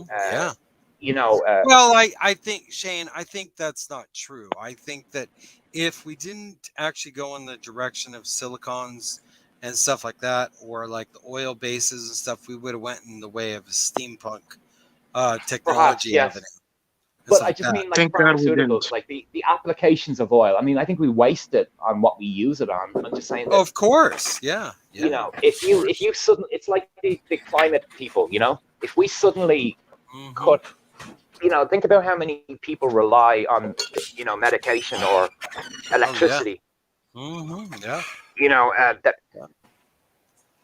You know. Well, I think, Shane, I think that's not true. I think that if we didn't actually go in the direction of silicons and stuff like that, or like the oil bases and stuff, we would have went in the way of steampunk technology. Perhaps, yes. But I just mean like pharmaceuticals, like the applications of oil. I mean, I think we waste it on what we use it on. I'm just saying that, of course, yeah. You know, if you suddenly, it's like the climate people, you know, if we suddenly cut, you know, think about how many people rely on, you know, medication or electricity. You know,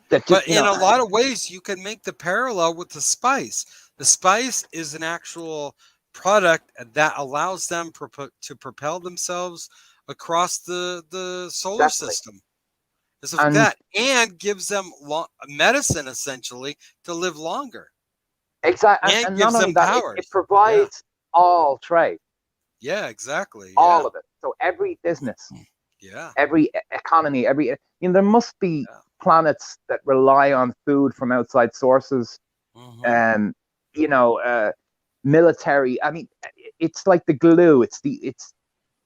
but in a lot of ways, you can make the parallel with the spice. The spice is an actual product that allows them to propel themselves across the solar system. And that, and gives them medicine essentially to live longer. Exactly, and not only that, it provides all trade. Yeah, exactly. All of it. So every business, every economy, there must be planets that rely on food from outside sources, and military. I mean, it's like the glue.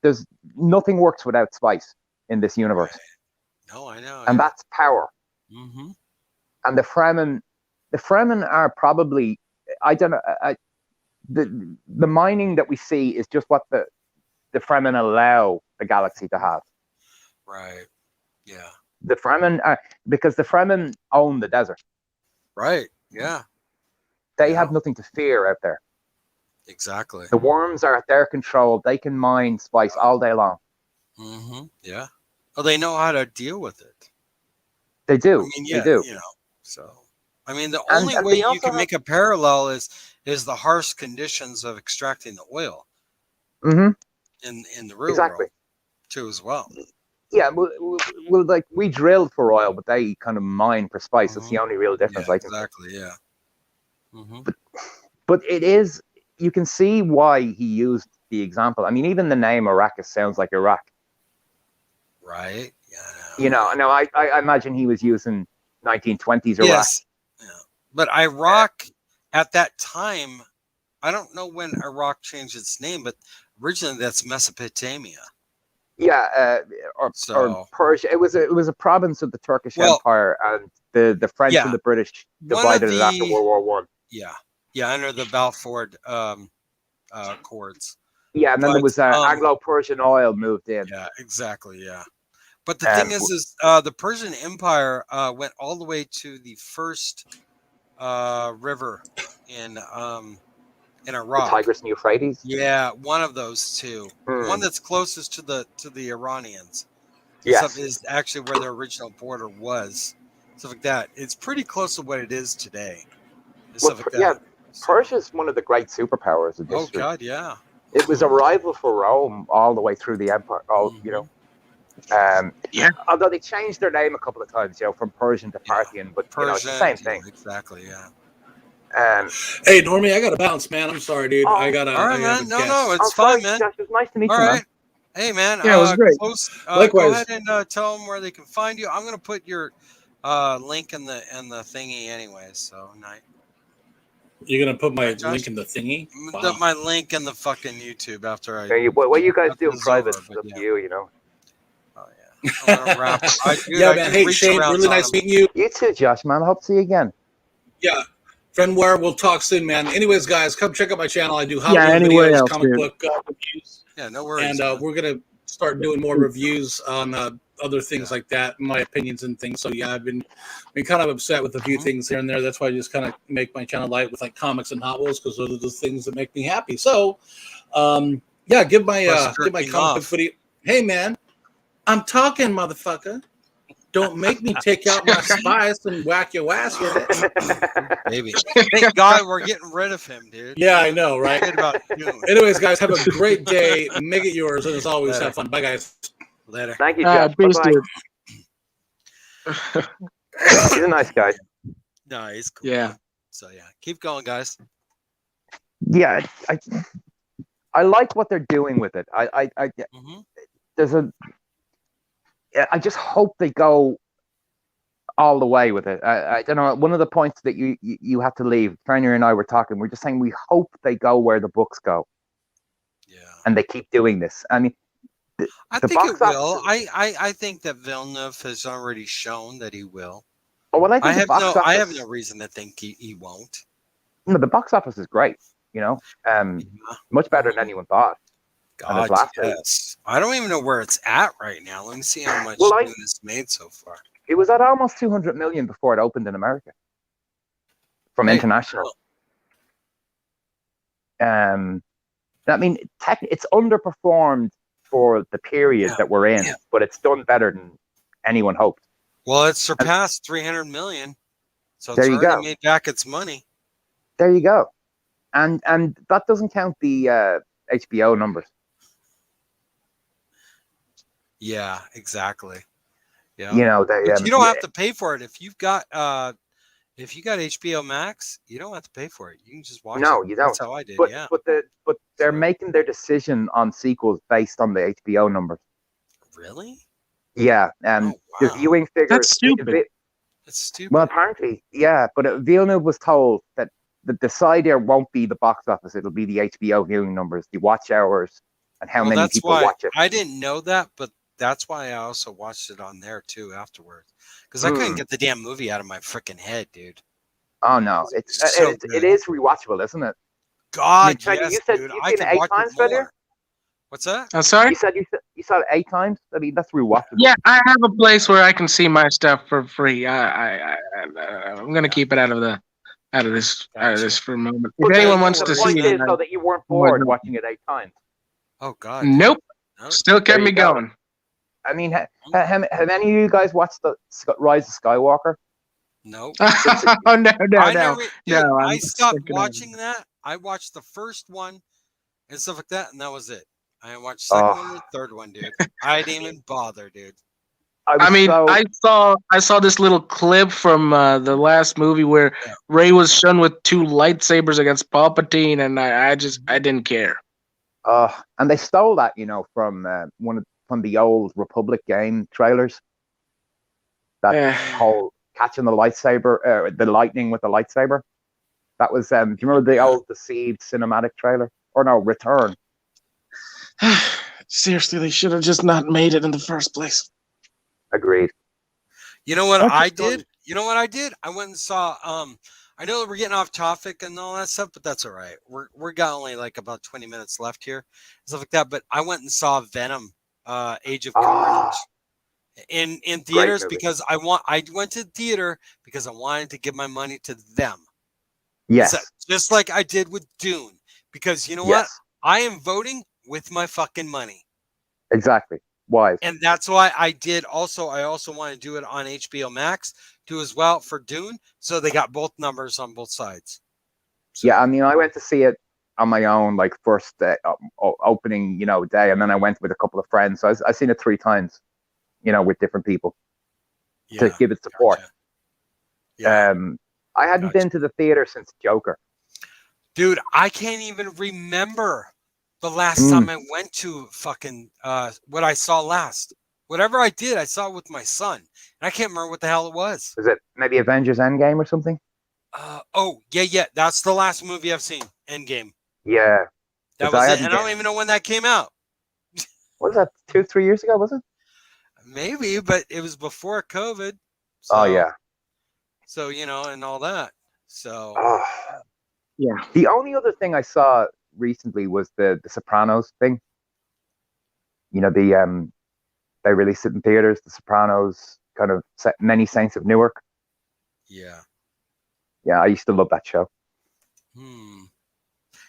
There's nothing works without spice in this universe. Right. No, I know. And that's power. And the Fremen are probably, I don't know, the mining that we see is just what the Fremen allow the galaxy to have. Right. Yeah. The Fremen are, because the Fremen own the desert. Right. Yeah. They have nothing to fear out there. Exactly. The worms are at their control. They can mine spice all day long. Yeah. Well, they know how to deal with it. They do. I mean, they do. So, I mean, the only way you can make a parallel is the harsh conditions of extracting the oil. In the real world, too, as well. Yeah, well, like we drill for oil, but they kind of mine for spice. That's the only real difference. Yeah, exactly. Yeah. But it is. You can see why he used the example. I mean, even the name Arrakis sounds like Iraq. Right. Yeah. No, I imagine he was using 1920s Iraq. Yes. Yeah. But Iraq at that time, I don't know when Iraq changed its name, but originally that's Mesopotamia. Yeah, or Persia. It was a province of the Turkish Empire, and the French and the British divided it after World War One. Yeah, under the Balfour Accords. Yeah, and then there was Anglo-Persian oil moved in. Yeah, exactly. Yeah, but the thing is the Persian Empire went all the way to the first river in Iraq. The Tigris and Euphrates. Yeah, one of those two. The one that's closest to the Iranians. Yes, is actually where the original border was. Stuff like that. It's pretty close to what it is today. Stuff like that. Yeah, Persia's one of the great superpowers of history. Oh God, yeah. It was a rival for Rome all the way through the empire. Although they changed their name a couple of times, from Persian to Parthian, but it's the same thing. Exactly, yeah. Hey, Normie, I got to bounce, man. I'm sorry, dude. All right, man. No, it's fine, man. Josh, it was nice to meet you, man. Man. Hey, man. Yeah, it was great. Likewise. Go ahead and tell them where they can find you. I'm going to put your link in the thingy anyways. So, night. You're going to put my link in the thingy? Wow. My link in the fucking YouTube after I... what you guys do in private is up to you, Oh, yeah. I'm going to wrap. Man. Hey, Shane, really nice meeting you. You too, Josh, man. I hope to see you again. Yeah. Friendware, we'll talk soon, man. Anyways, guys, come check out my channel. I do videos, comic book reviews. Yeah, no worries. And we're going to start doing more reviews on other things like that, my opinions and things. So, yeah, I've been kind of upset with a few things here and there. That's why I just kind of make my channel light with like comics and Hot Wheels, because those are the things that make me happy. So, give my comic book video. Hey, man, I'm talking, motherfucker. Don't make me take out my spice and whack your ass with it. Maybe. Thank God we're getting rid of him, dude. Yeah, I know, right? Anyways, guys, have a great day. Make it yours. And as always, have fun. Bye, guys. Later. Thank you, Josh. Peace, dude. He's a nice guy. No, he's cool. Yeah. So, yeah. Keep going, guys. Yeah, I like what they're doing with it. I just hope they go all the way with it. I don't know. One of the points that you have to leave, Fenrir and I were talking, we're just saying we hope they go where the books go. Yeah. And they keep doing this. I mean, I think it will. I think that Villeneuve has already shown that he will. Oh, well, I have no reason to think he won't. No, the box office is great. Much better than anyone thought. God, yes. I don't even know where it's at right now. Let me see how much it's made so far. It was at almost 200 million before it opened in America from international. I mean, it's underperformed for the period that we're in, but it's done better than anyone hoped. Well, it surpassed 300 million, so it's already made back its money. There you go, and that doesn't count the HBO numbers. Yeah, exactly. Yeah, you don't have to pay for it if you've got If you got HBO Max, you don't have to pay for it. You can just watch it. No, you don't. That's how I did. But yeah. but they're making their decision on sequels based on the HBO numbers. Really? Yeah, Oh, the wow. viewing figures. That's stupid. That's stupid. Well, apparently, yeah. But Villeneuve was told that the decider won't be the box office; it'll be the HBO viewing numbers, the watch hours, and how many that's people why watch it. I didn't know that, but that's why I also watched it on there too afterwards, because I couldn't get the damn movie out of my freaking head, dude. Oh no, it is rewatchable, isn't it? God, I mean, yes, you said dude. you've I seen could it 8 watch times, it more. Fenrir? What's that? I'm sorry? You saw it 8 times? I mean, that's rewatchable. Yeah, I have a place where I can see my stuff for free. I'm gonna keep it out of this for a moment. If But anyone wants the to point see is, it, though, that you weren't bored watching it 8 times. Oh God. Nope. No. Still kept me going. I mean, have any of you guys watched the Rise of Skywalker? No. Oh no. I stopped watching that. I watched the first one and stuff like that, and that was it. I watched the second one and the third one, dude. I didn't even bother, dude. I saw this little clip from the last movie where Rey was shown with 2 lightsabers against Palpatine, and I didn't care. And they stole that, from from the old Republic game trailers. That whole catching the lightsaber, the lightning with the lightsaber. That was. Do you remember the old Deceived cinematic trailer? Or no, Return. Seriously, they should have just not made it in the first place. Agreed. You know what I did? I went and saw. I know we're getting off topic and all that stuff, but that's all right. We're got only like about 20 minutes left here, stuff like that. But I went and saw Venom, Age of Carnage, in theaters because I went to the theater because I wanted to give my money to them. Yes, just like I did with Dune. Because you know what? I am voting with my fucking money. Exactly. Wise. And that's why I did also. I also want to do it on HBO Max too as well for Dune. So they got both numbers on both sides. So. Yeah, I mean, I went to see it on my own, like first opening, day, and then I went with a couple of friends. So I've seen it 3 times, with different people to give it support. Gotcha. Yeah. I hadn't been to the theater since Joker. Dude, I can't even remember the last time I went to fucking what I saw last. Whatever I did, I saw it with my son. And I can't remember what the hell it was. Was it maybe Avengers Endgame or something? Yeah. That's the last movie I've seen. Endgame. Yeah. That was it. And I don't even know when that came out. What was that, 2-3 years ago, was it? Maybe, but it was before COVID. So, oh, yeah. So, and all that. So. Yeah. The only other thing I saw recently was the Sopranos thing. They released it in theaters. The Sopranos, kind of Many Saints of Newark. Yeah. Yeah, I used to love that show.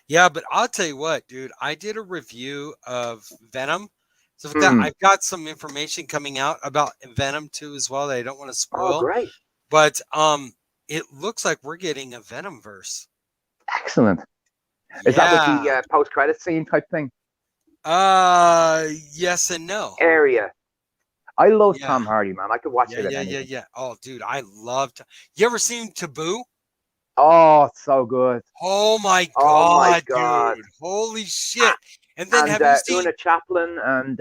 Yeah, but I'll tell you what, dude. I did a review of Venom. So with that, I've got some information coming out about Venom 2 as well that I don't want to spoil. Oh, great. But it looks like we're getting a Venomverse. Excellent. Is that with the post-credit scene type thing? Yes and no. Area. I love Tom Hardy, man. I could watch it. Yeah. Oh, dude, I loved. You ever seen Taboo? Oh, it's so good. Oh my god, dude! Holy shit! And then have you seen Una Chaplin and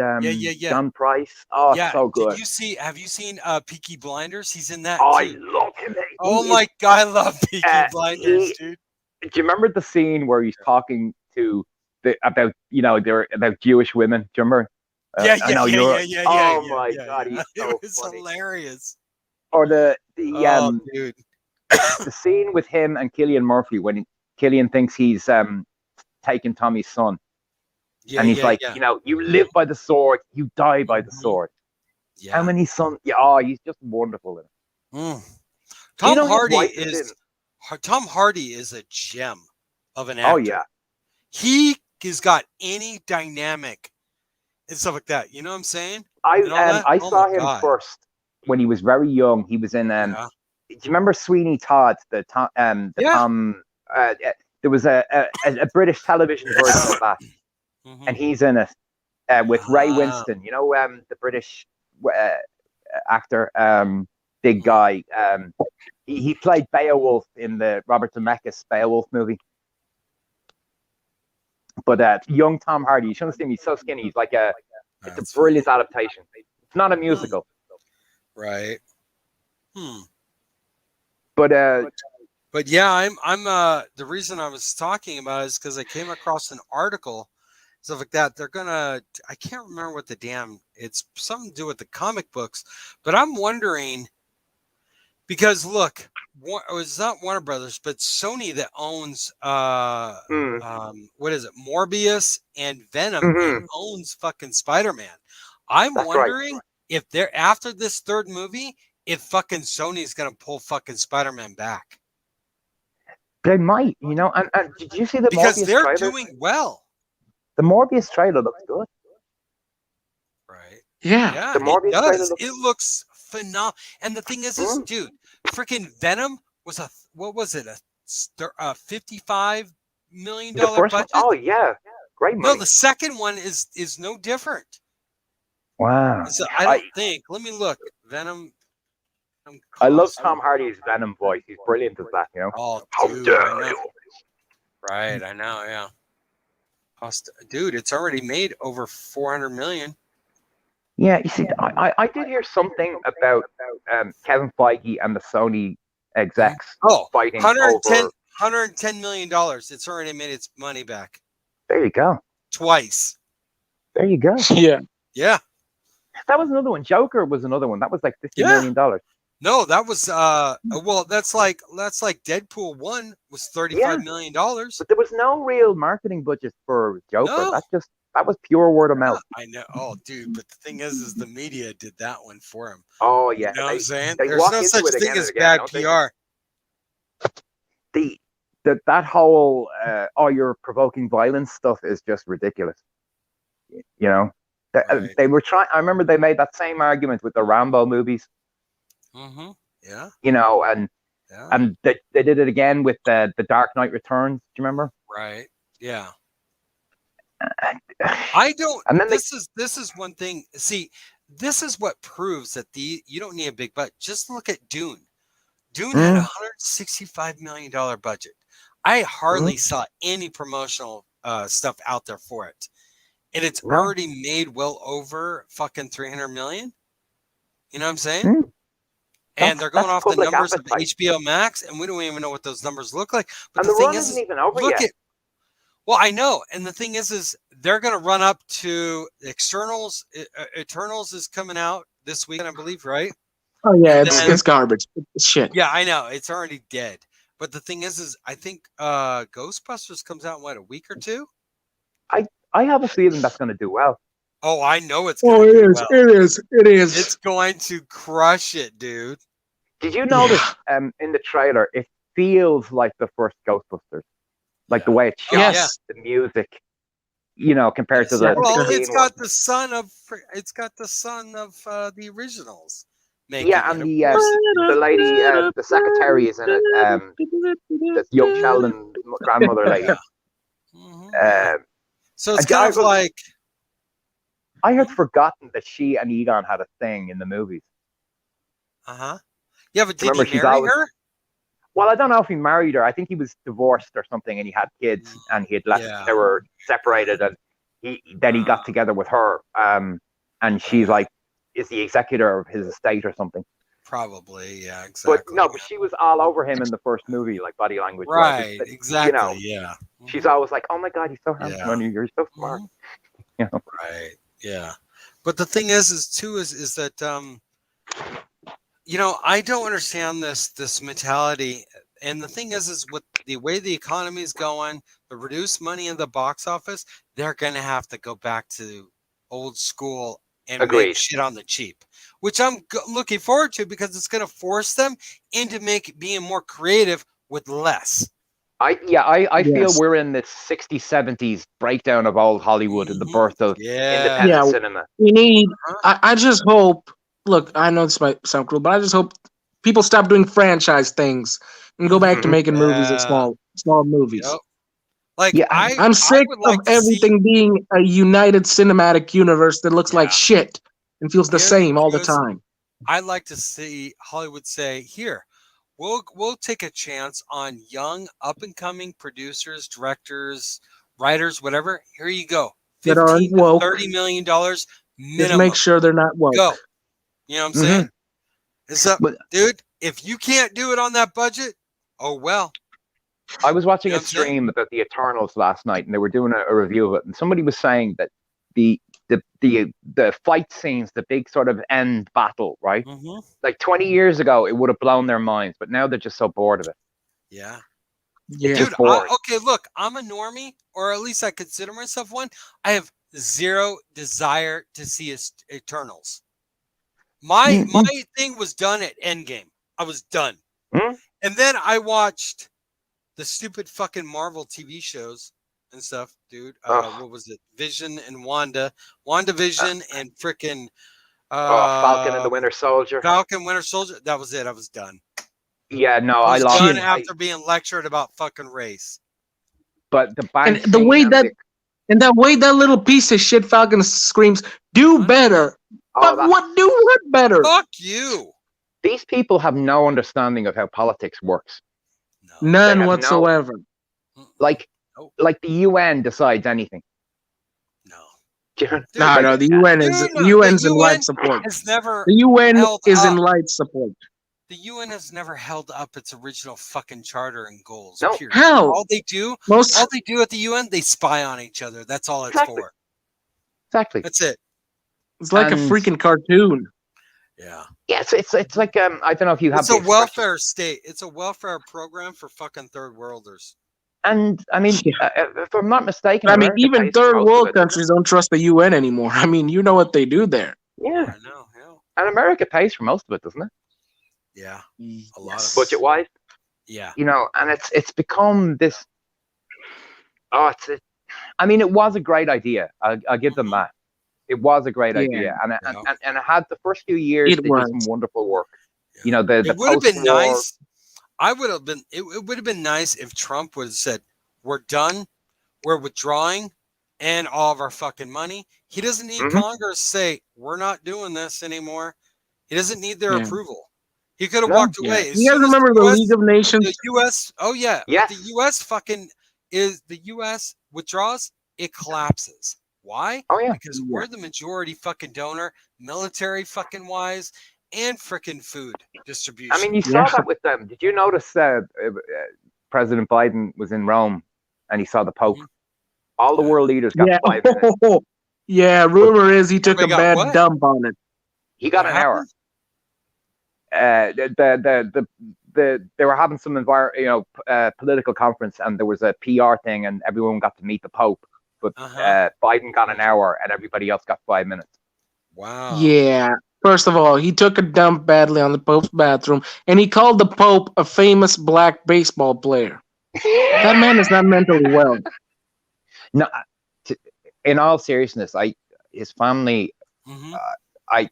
John Price? Oh, so good. Have you seen Peaky Blinders? He's in that. Oh, too. I love him. Oh my god, I love Peaky Blinders, dude. Do you remember the scene where he's talking to about Jewish women? Do you remember? Yeah. Oh my god, he's so it was funny. Hilarious. Or the dude. the scene with him and Cillian Murphy when Cillian thinks he's taken Tommy's son, and he's like, you live by the sword, you die by the sword. Yeah. How many sons? Yeah, he's just wonderful in it. Tom Hardy is a gem of an actor. Oh yeah, he has got any dynamic and stuff like that. You know what I'm saying? I saw him first when he was very young. He was in do you remember Sweeney Todd? There was a British television version of that, and he's in it with Ray Winston. The British actor. big guy. He played Beowulf in the Robert Zemeckis Beowulf movie. But young Tom Hardy, you shouldn't see him. He's so skinny. He's like it's a brilliant adaptation. It's not a musical, right? But yeah, I'm the reason I was talking about it is because I came across an article, stuff like that. They're gonna, I can't remember what it's something to do with the comic books, but I'm wondering, because look, it's not Warner Brothers, but Sony that owns what is it, Morbius and Venom, and owns fucking Spider-Man. I'm wondering if they're after this third movie, if fucking Sony's gonna pull fucking Spider-Man back. They might, you know. And did you see the because Morbius they're trailer? doing well. The Morbius trailer looks good. Right. Yeah. The Morbius trailer it looks phenomenal. And the thing is, dude, freaking Venom was a $55 million budget. Oh yeah, great money. No, the second one is no different. Wow. So I don't think. Let me look. Venom. I love Tom Hardy's Venom voice. He's brilliant as that, you know. Oh, dude, how dare you? Right, I know, yeah. Dude, it's already made over 400 million. Yeah, you see, I did hear something about Kevin Feige and the Sony execs fighting $110 million. It's already made its money back. There you go. Twice. There you go. Yeah. Yeah. That was another one. Joker was another one. That was like $50 million. No, that was well, that's like Deadpool 1 was $35 million. But there was no real marketing budget for Joker. No. That was pure word of mouth. I know. Oh, dude, but the thing is the media did that one for him. Oh yeah. You know what I'm saying? There's no such thing as bad PR. That whole you're provoking violence stuff is just ridiculous. You know? They were trying. I remember they made that same argument with the Rambo movies. Mm-hmm. Yeah. You know, and they did it again with the Dark Knight Returns. Do you remember? Right. Yeah. I don't. And then this is one thing. See, this is what proves that you don't need a big budget. Just look at Dune. Dune had a $165 million budget. I hardly saw any promotional stuff out there for it. And it's already made well over fucking 300 million. You know what I'm saying? And they're going off the numbers of HBOMAX, and we don't even know what those numbers look like. But and the thing isn't even over yet. Well, I know. And the thing is they're going to run up to Externals. Eternals is coming out this week, I believe, right? Oh, yeah, it's garbage. It's shit. Yeah, I know. It's already dead. But the thing is I think Ghostbusters comes out in, what, a week or two? I have a feeling that's going to do well. Oh, I know it's going to do well. It is. It's going to crush it, dude. Did you notice in the trailer, it feels like the first Ghostbusters? Like the way it's shot, the music, you know, compared to the... Well, it's got the son of the originals. Yeah, and the lady, the secretary is in it, the young Sheldon grandmother lady. So it's kind of like... I had forgotten that she and Egon had a thing in the movies. Uh-huh. Yeah, but did he marry her? Well, I don't know if he married her. I think he was divorced or something, and he had kids, and he had left. They were separated, and then he got together with her. And she's like, is the executor of his estate or something. Probably, yeah, exactly. But she's all over him in the first movie, like body language. Right, exactly, you know, she's always like, oh my God, he's so handsome, you're so smart. You know? Right, yeah. But the thing is that, you know, I don't understand this mentality. And the thing is with the way the economy is going, the reduced money in the box office, they're going to have to go back to old school and make shit on the cheap, which I'm looking forward to because it's going to force them into being more creative with less. I feel we're in the 60s, 70s breakdown of old Hollywood and the birth of independent cinema. We need, I just hope, look, I know this might sound cruel, but I just hope people stop doing franchise things and go back to making movies and small movies. Yep. Like I'm sick of everything being a united cinematic universe that looks like shit and feels the same all the time. I'd like to see Hollywood say, "Here, we'll take a chance on young, up and coming producers, directors, writers, whatever. Here you go, That aren't 15 to woke. $30 million Just minimum. make sure they're not woke. Go." You know what I'm saying? It's up, But- dude. If you can't do it on that budget, oh well. I was watching You know a what I'm saying? stream about the Eternals last night, and they were doing a review of it, and somebody was saying that the fight scenes, the big sort of end battle, right? Mm-hmm. Like 20 years ago, it would have blown their minds, but now they're just so bored of it. Yeah. Yeah. Dude, bored. okay, look, I'm a normie, or at least I consider myself one. I have zero desire to see Eternals. My thing was done at Endgame. I was done. Hmm? And then I watched the stupid fucking Marvel TV shows and stuff, dude. What was it? Vision and WandaVision and frickin' Falcon and the Winter Soldier. Falcon, Winter Soldier. That was it. I was done. Yeah, no, I I was lost done it. after being lectured about fucking race. But the bank And the scene way and that that little piece of shit Falcon screams, "Do better." But do what better? Fuck you. These people have no understanding of how politics works. No. None whatsoever. Like the UN decides anything. No. Do you know- Dude, No, the UN is Dude, the UN's the in UN light support. has never The UN held is in up. light support. The UN has never held up its original fucking charter and goals. No. Period. How? All they do at the UN, they spy on each other. That's all it's Exactly. for. Exactly. That's it. It's like a And- freaking cartoon. Yeah. Yeah, it's like I don't know if you have. It's a the expression- welfare state. It's a welfare program for fucking third worlders. And I mean, if I'm not mistaken, I mean, America even pays for third most of world it. countries don't trust the UN anymore. I mean, you know what they do there. Yeah, I know. Yeah. and America pays for most of it, doesn't it? Yeah. A lot of Budget wise, Yeah. you know, and it's become this. I mean, it was a great idea. I'll give them that. It was a great idea, and it had the first few years. They did some wonderful work. Yeah. You know, the It would have been post-war- nice. It would have been nice if Trump would have said, "We're done. We're withdrawing, and all of our fucking money." He doesn't need Congress to say, "We're not doing this anymore." He doesn't need their approval. He could have walked away. You guys remember the League of Nations? The U.S. Oh yeah. Yes. The U.S. withdraws, it collapses. Why? Oh yeah. Because we're the majority fucking donor, military fucking wise, and freaking food distribution. I mean, you saw that with them. Did you notice President Biden was in Rome and he saw the Pope? All the world leaders got 5 minutes. Yeah, rumor is he took a bad what? dump on it. He got an hour. They were having some political conference, and there was a PR thing, and everyone got to meet the Pope. But Biden got an hour, and everybody else got 5 minutes. Wow. Yeah. First of all, he took a dump badly on the Pope's bathroom, and he called the Pope a famous black baseball player. That man is not mentally well. No, in all seriousness, his family,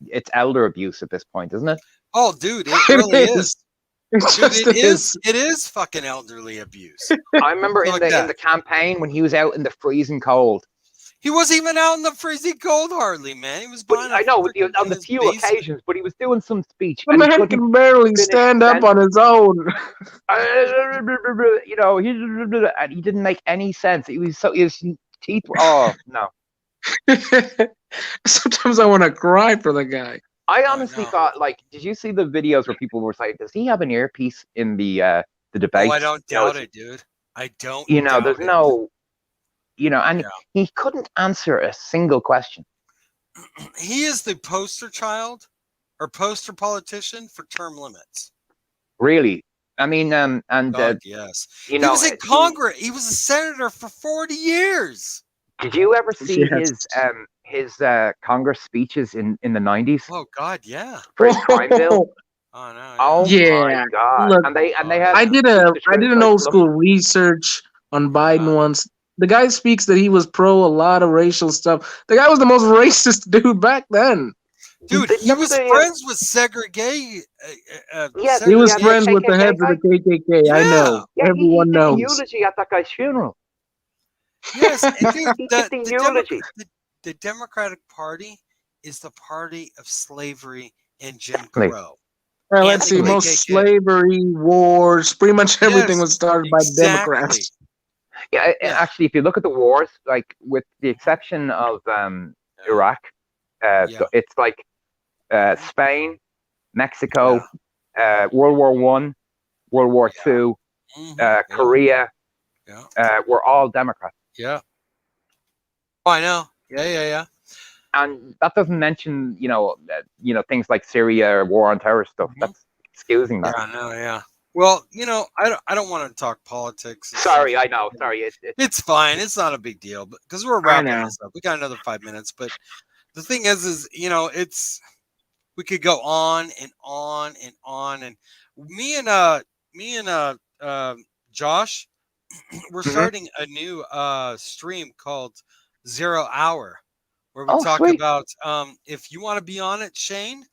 it's elder abuse at this point, isn't it? Oh, dude, it really is. Dude, It is fucking elderly abuse. I remember in the campaign when he was out in the freezing cold. He wasn't even out in the freezing cold hardly, man. He was I know on the few occasions, but he was doing some speech. The man can barely stand up on his own. You know, and he didn't make any sense. His teeth were, oh no. Sometimes I want to cry for the guy. I honestly thought, like, did you see the videos where people were saying, does he have an earpiece in the debate? Oh, I don't doubt it, dude. I don't. You know, there's no. You know, and Yeah. he couldn't answer a single question. He is the poster child or poster politician for term limits. Really, I mean, Yes, you know, he was in Congress. He was a senator for 40 years. Did you ever see Yes. his Congress speeches in the 90s Oh God, yeah. for his crime bill? Oh no. Oh Yeah. my God! Look, and they had. I did an old school research on Biden once. The guy speaks that he was pro a lot of racial stuff. The guy was the most racist dude back then. Dude, he was friends with segregate. Yes, He was Yeah, friends with the KKK heads of the KKK. I Yeah. know. Yeah, Everyone he knows. did the eulogy at that guy's funeral. Yes, and dude, He did the eulogy. the Democratic Party is the party of slavery and Jim Crow. Well, let's see. Most slavery wars, pretty much everything was started by Democrats. Yeah, actually, if you look at the wars, like with the exception of Iraq, it's like Spain, Mexico, World War I, World War II, Korea. We're all Democrats. Yeah. Oh, I know. Yeah. And that doesn't mention, things like Syria or war on terror stuff. That's excusing that. Yeah, I know. Yeah. Well, I don't want to talk politics. Sorry, I know. Sorry, it's fine. It's not a big deal, but because we're wrapping this up, we got another 5 minutes. But the thing is, we could go on and on and on. And me and Josh, we're starting a new stream called 0 Hour, where we talk about if you want to be on it, Shane,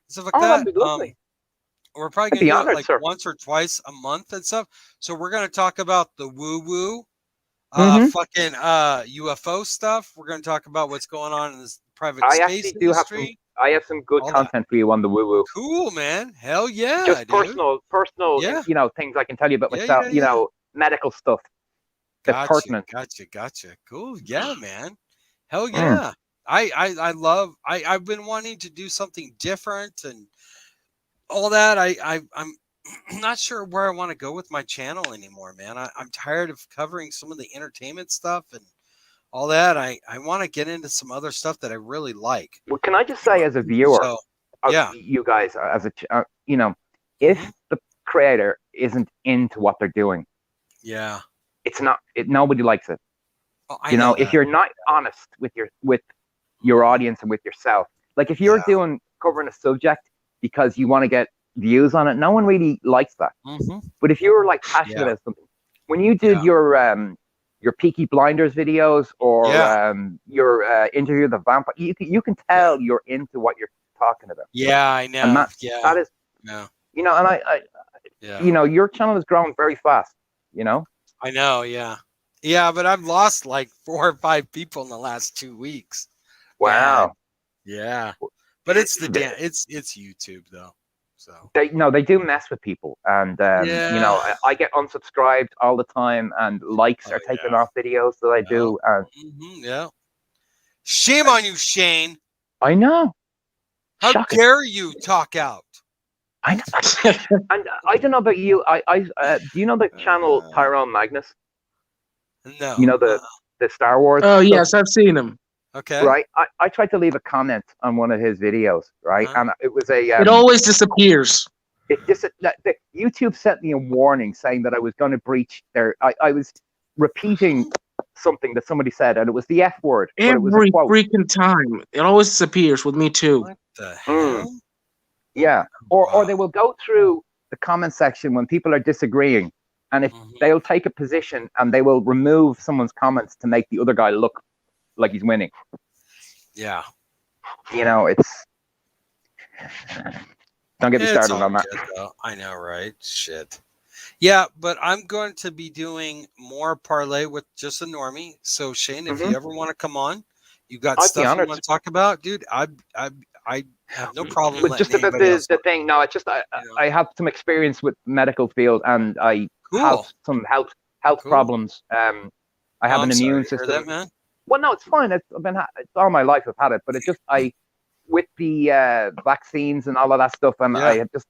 stuff like that. That'd be lovely. We're probably going to do it like once or twice a month and stuff. So we're going to talk about the woo-woo, fucking UFO stuff. We're going to talk about what's going on in this private space industry. I have some good content for you on the woo-woo. Cool, man. Hell yeah. Just personal, things I can tell you about myself, medical stuff that's pertinent. Gotcha. Cool. Yeah, man. Hell yeah. I've been wanting to do something different and all that. I'm not sure where I want to go with my channel anymore, man. I'm tired of covering some of the entertainment stuff and all that. I want to get into some other stuff that I really like. Well, can I just say, as a viewer, you guys, as if the creator isn't into what they're doing, it's not. Nobody likes it. Oh, if you're not honest with your audience and with yourself, like if you're covering a subject because you want to get views on it, no one really likes that. But if you're like passionate about something, when you did your Peaky Blinders videos or your interview with the vampire, you can tell you're into what you're talking about. Yeah, I know. And that is, and I your channel is growing very fast. I know, yeah, but I've lost like 4 or 5 people in the last 2 weeks. Wow. Yeah. But it's it's YouTube though. So they do mess with people, and I get unsubscribed all the time, and likes are taken off videos that I do. And shame on you, Shane. I know. How dare you talk out? I know. And I don't know about you. Do you know the channel Tyrone Magnus? No. You know the Star Wars. Oh yes, I've seen him. Okay. Right. I tried to leave a comment on one of his videos, right? And it was a. It always disappears. YouTube sent me a warning saying that I was going to breach their. I was repeating something that somebody said, and it was the F word. Every freaking time. It always disappears with me too. What the hell? Yeah. Or they will go through the comment section when people are disagreeing, and if they'll take a position and they will remove someone's comments to make the other guy look like he's winning. Yeah. It's don't get me started on that. I know, right? Shit. Yeah, but I'm going to be doing more Parley with JustANormie. So Shane, if you ever want to come on, you got stuff you want to talk about, dude, I have no problem. But just about the thing, no, it's just I have some experience with medical field, and I have some health problems. I have an immune system. That, man? Well, no, it's fine. It's all my life I've had it, but it's just with the vaccines and all of that stuff, and I have just,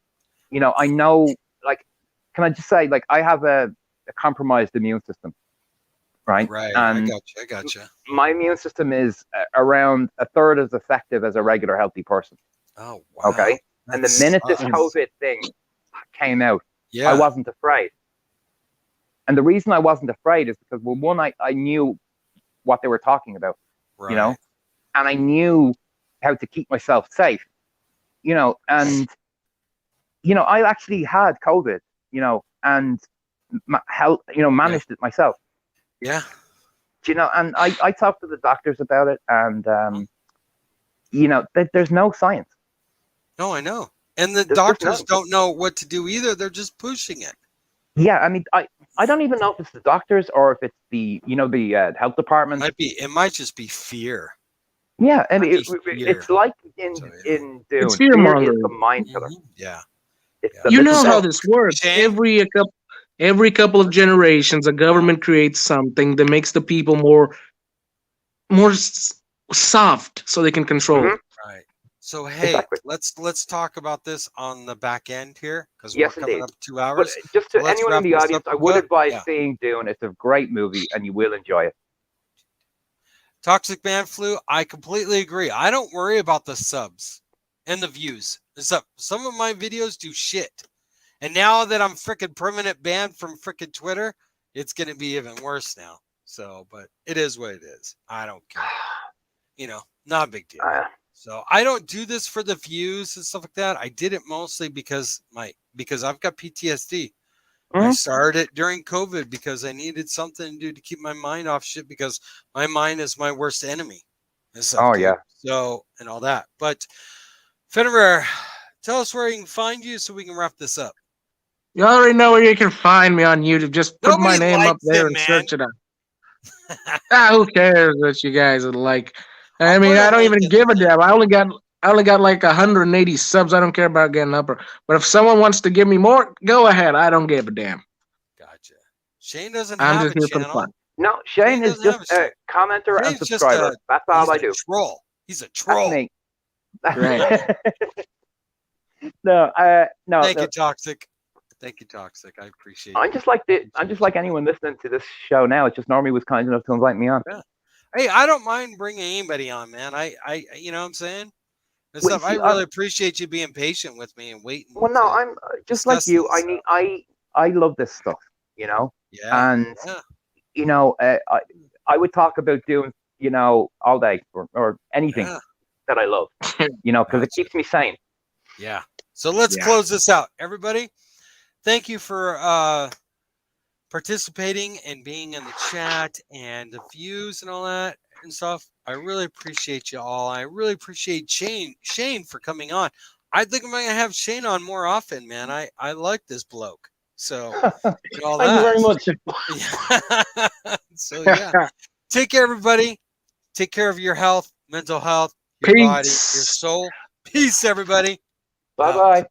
I know, like, can I just say, like, I have a compromised immune system, right? Right. And I gotcha. My immune system is around a third as effective as a regular healthy person. Oh, wow. Okay. And the minute this COVID thing came out, I wasn't afraid. And the reason I wasn't afraid is because, well, one, I knew what they were talking about, and I knew how to keep myself safe, and, I actually had COVID, and managed it myself. Yeah. And I talked to the doctors about it, and, there's no science. No, I know. And the doctors don't know what to do either. They're just pushing it. Yeah, I mean, I don't even know if it's the doctors or if it's the, the health department. It might just be fear. Yeah, and it's like in Dune. It's Fear fear-mongering. is the mind killer. Yeah. You know how this works. Every couple of generations, a government creates something that makes the people more soft, so they can control it. Right. So hey, let's talk about this on the back end here because we're coming up 2 hours. But just to anyone in the audience, I would advise seeing Dune. It's a great movie, and you will enjoy it. Toxic Man Flu, I completely agree. I don't worry about the subs and the views. Some of my videos do shit. And now that I'm freaking permanent banned from freaking Twitter, it's going to be even worse now. So, but it is what it is. I don't care. Not a big deal. So I don't do this for the views and stuff like that. I did it mostly because I've got PTSD. I started it during COVID because I needed something to do to keep my mind off shit because my mind is my worst enemy. So, and all that. But Fenrir, tell us where you can find you so we can wrap this up. You already know where you can find me on YouTube. Just put my name up there and search it up. Who cares what you guys would like? I mean, I don't even give a damn. I only got like 180 subs. I don't care about getting upper. But if someone wants to give me more, go ahead. I don't give a damn. Gotcha. Shane doesn't have a channel. No, Shane is just a commenter and subscriber. That's all I do. Troll. He's a troll. That's me. Right. No. Thank you, Toxic. Thank you, Toxic. I appreciate it. I'm just like anyone listening to this show now. It's just Normie was kind enough to invite me on. Yeah. Hey, I don't mind bringing anybody on, man. I you know what I'm saying? I really appreciate you being patient with me and waiting. Well, no, I'm just like you. I love this stuff, Yeah. And I would talk about doing, all day or anything that I love, because it keeps me sane. Yeah. So let's close this out, everybody. Thank you for participating and being in the chat and the views and all that and stuff. I really appreciate you all. I really appreciate Shane for coming on. I think I'm going to have Shane on more often, man. I like this bloke. So, thank you very much. So, yeah. Take care, everybody. Take care of your health, mental health, your body, your soul. Peace, everybody. Bye-bye.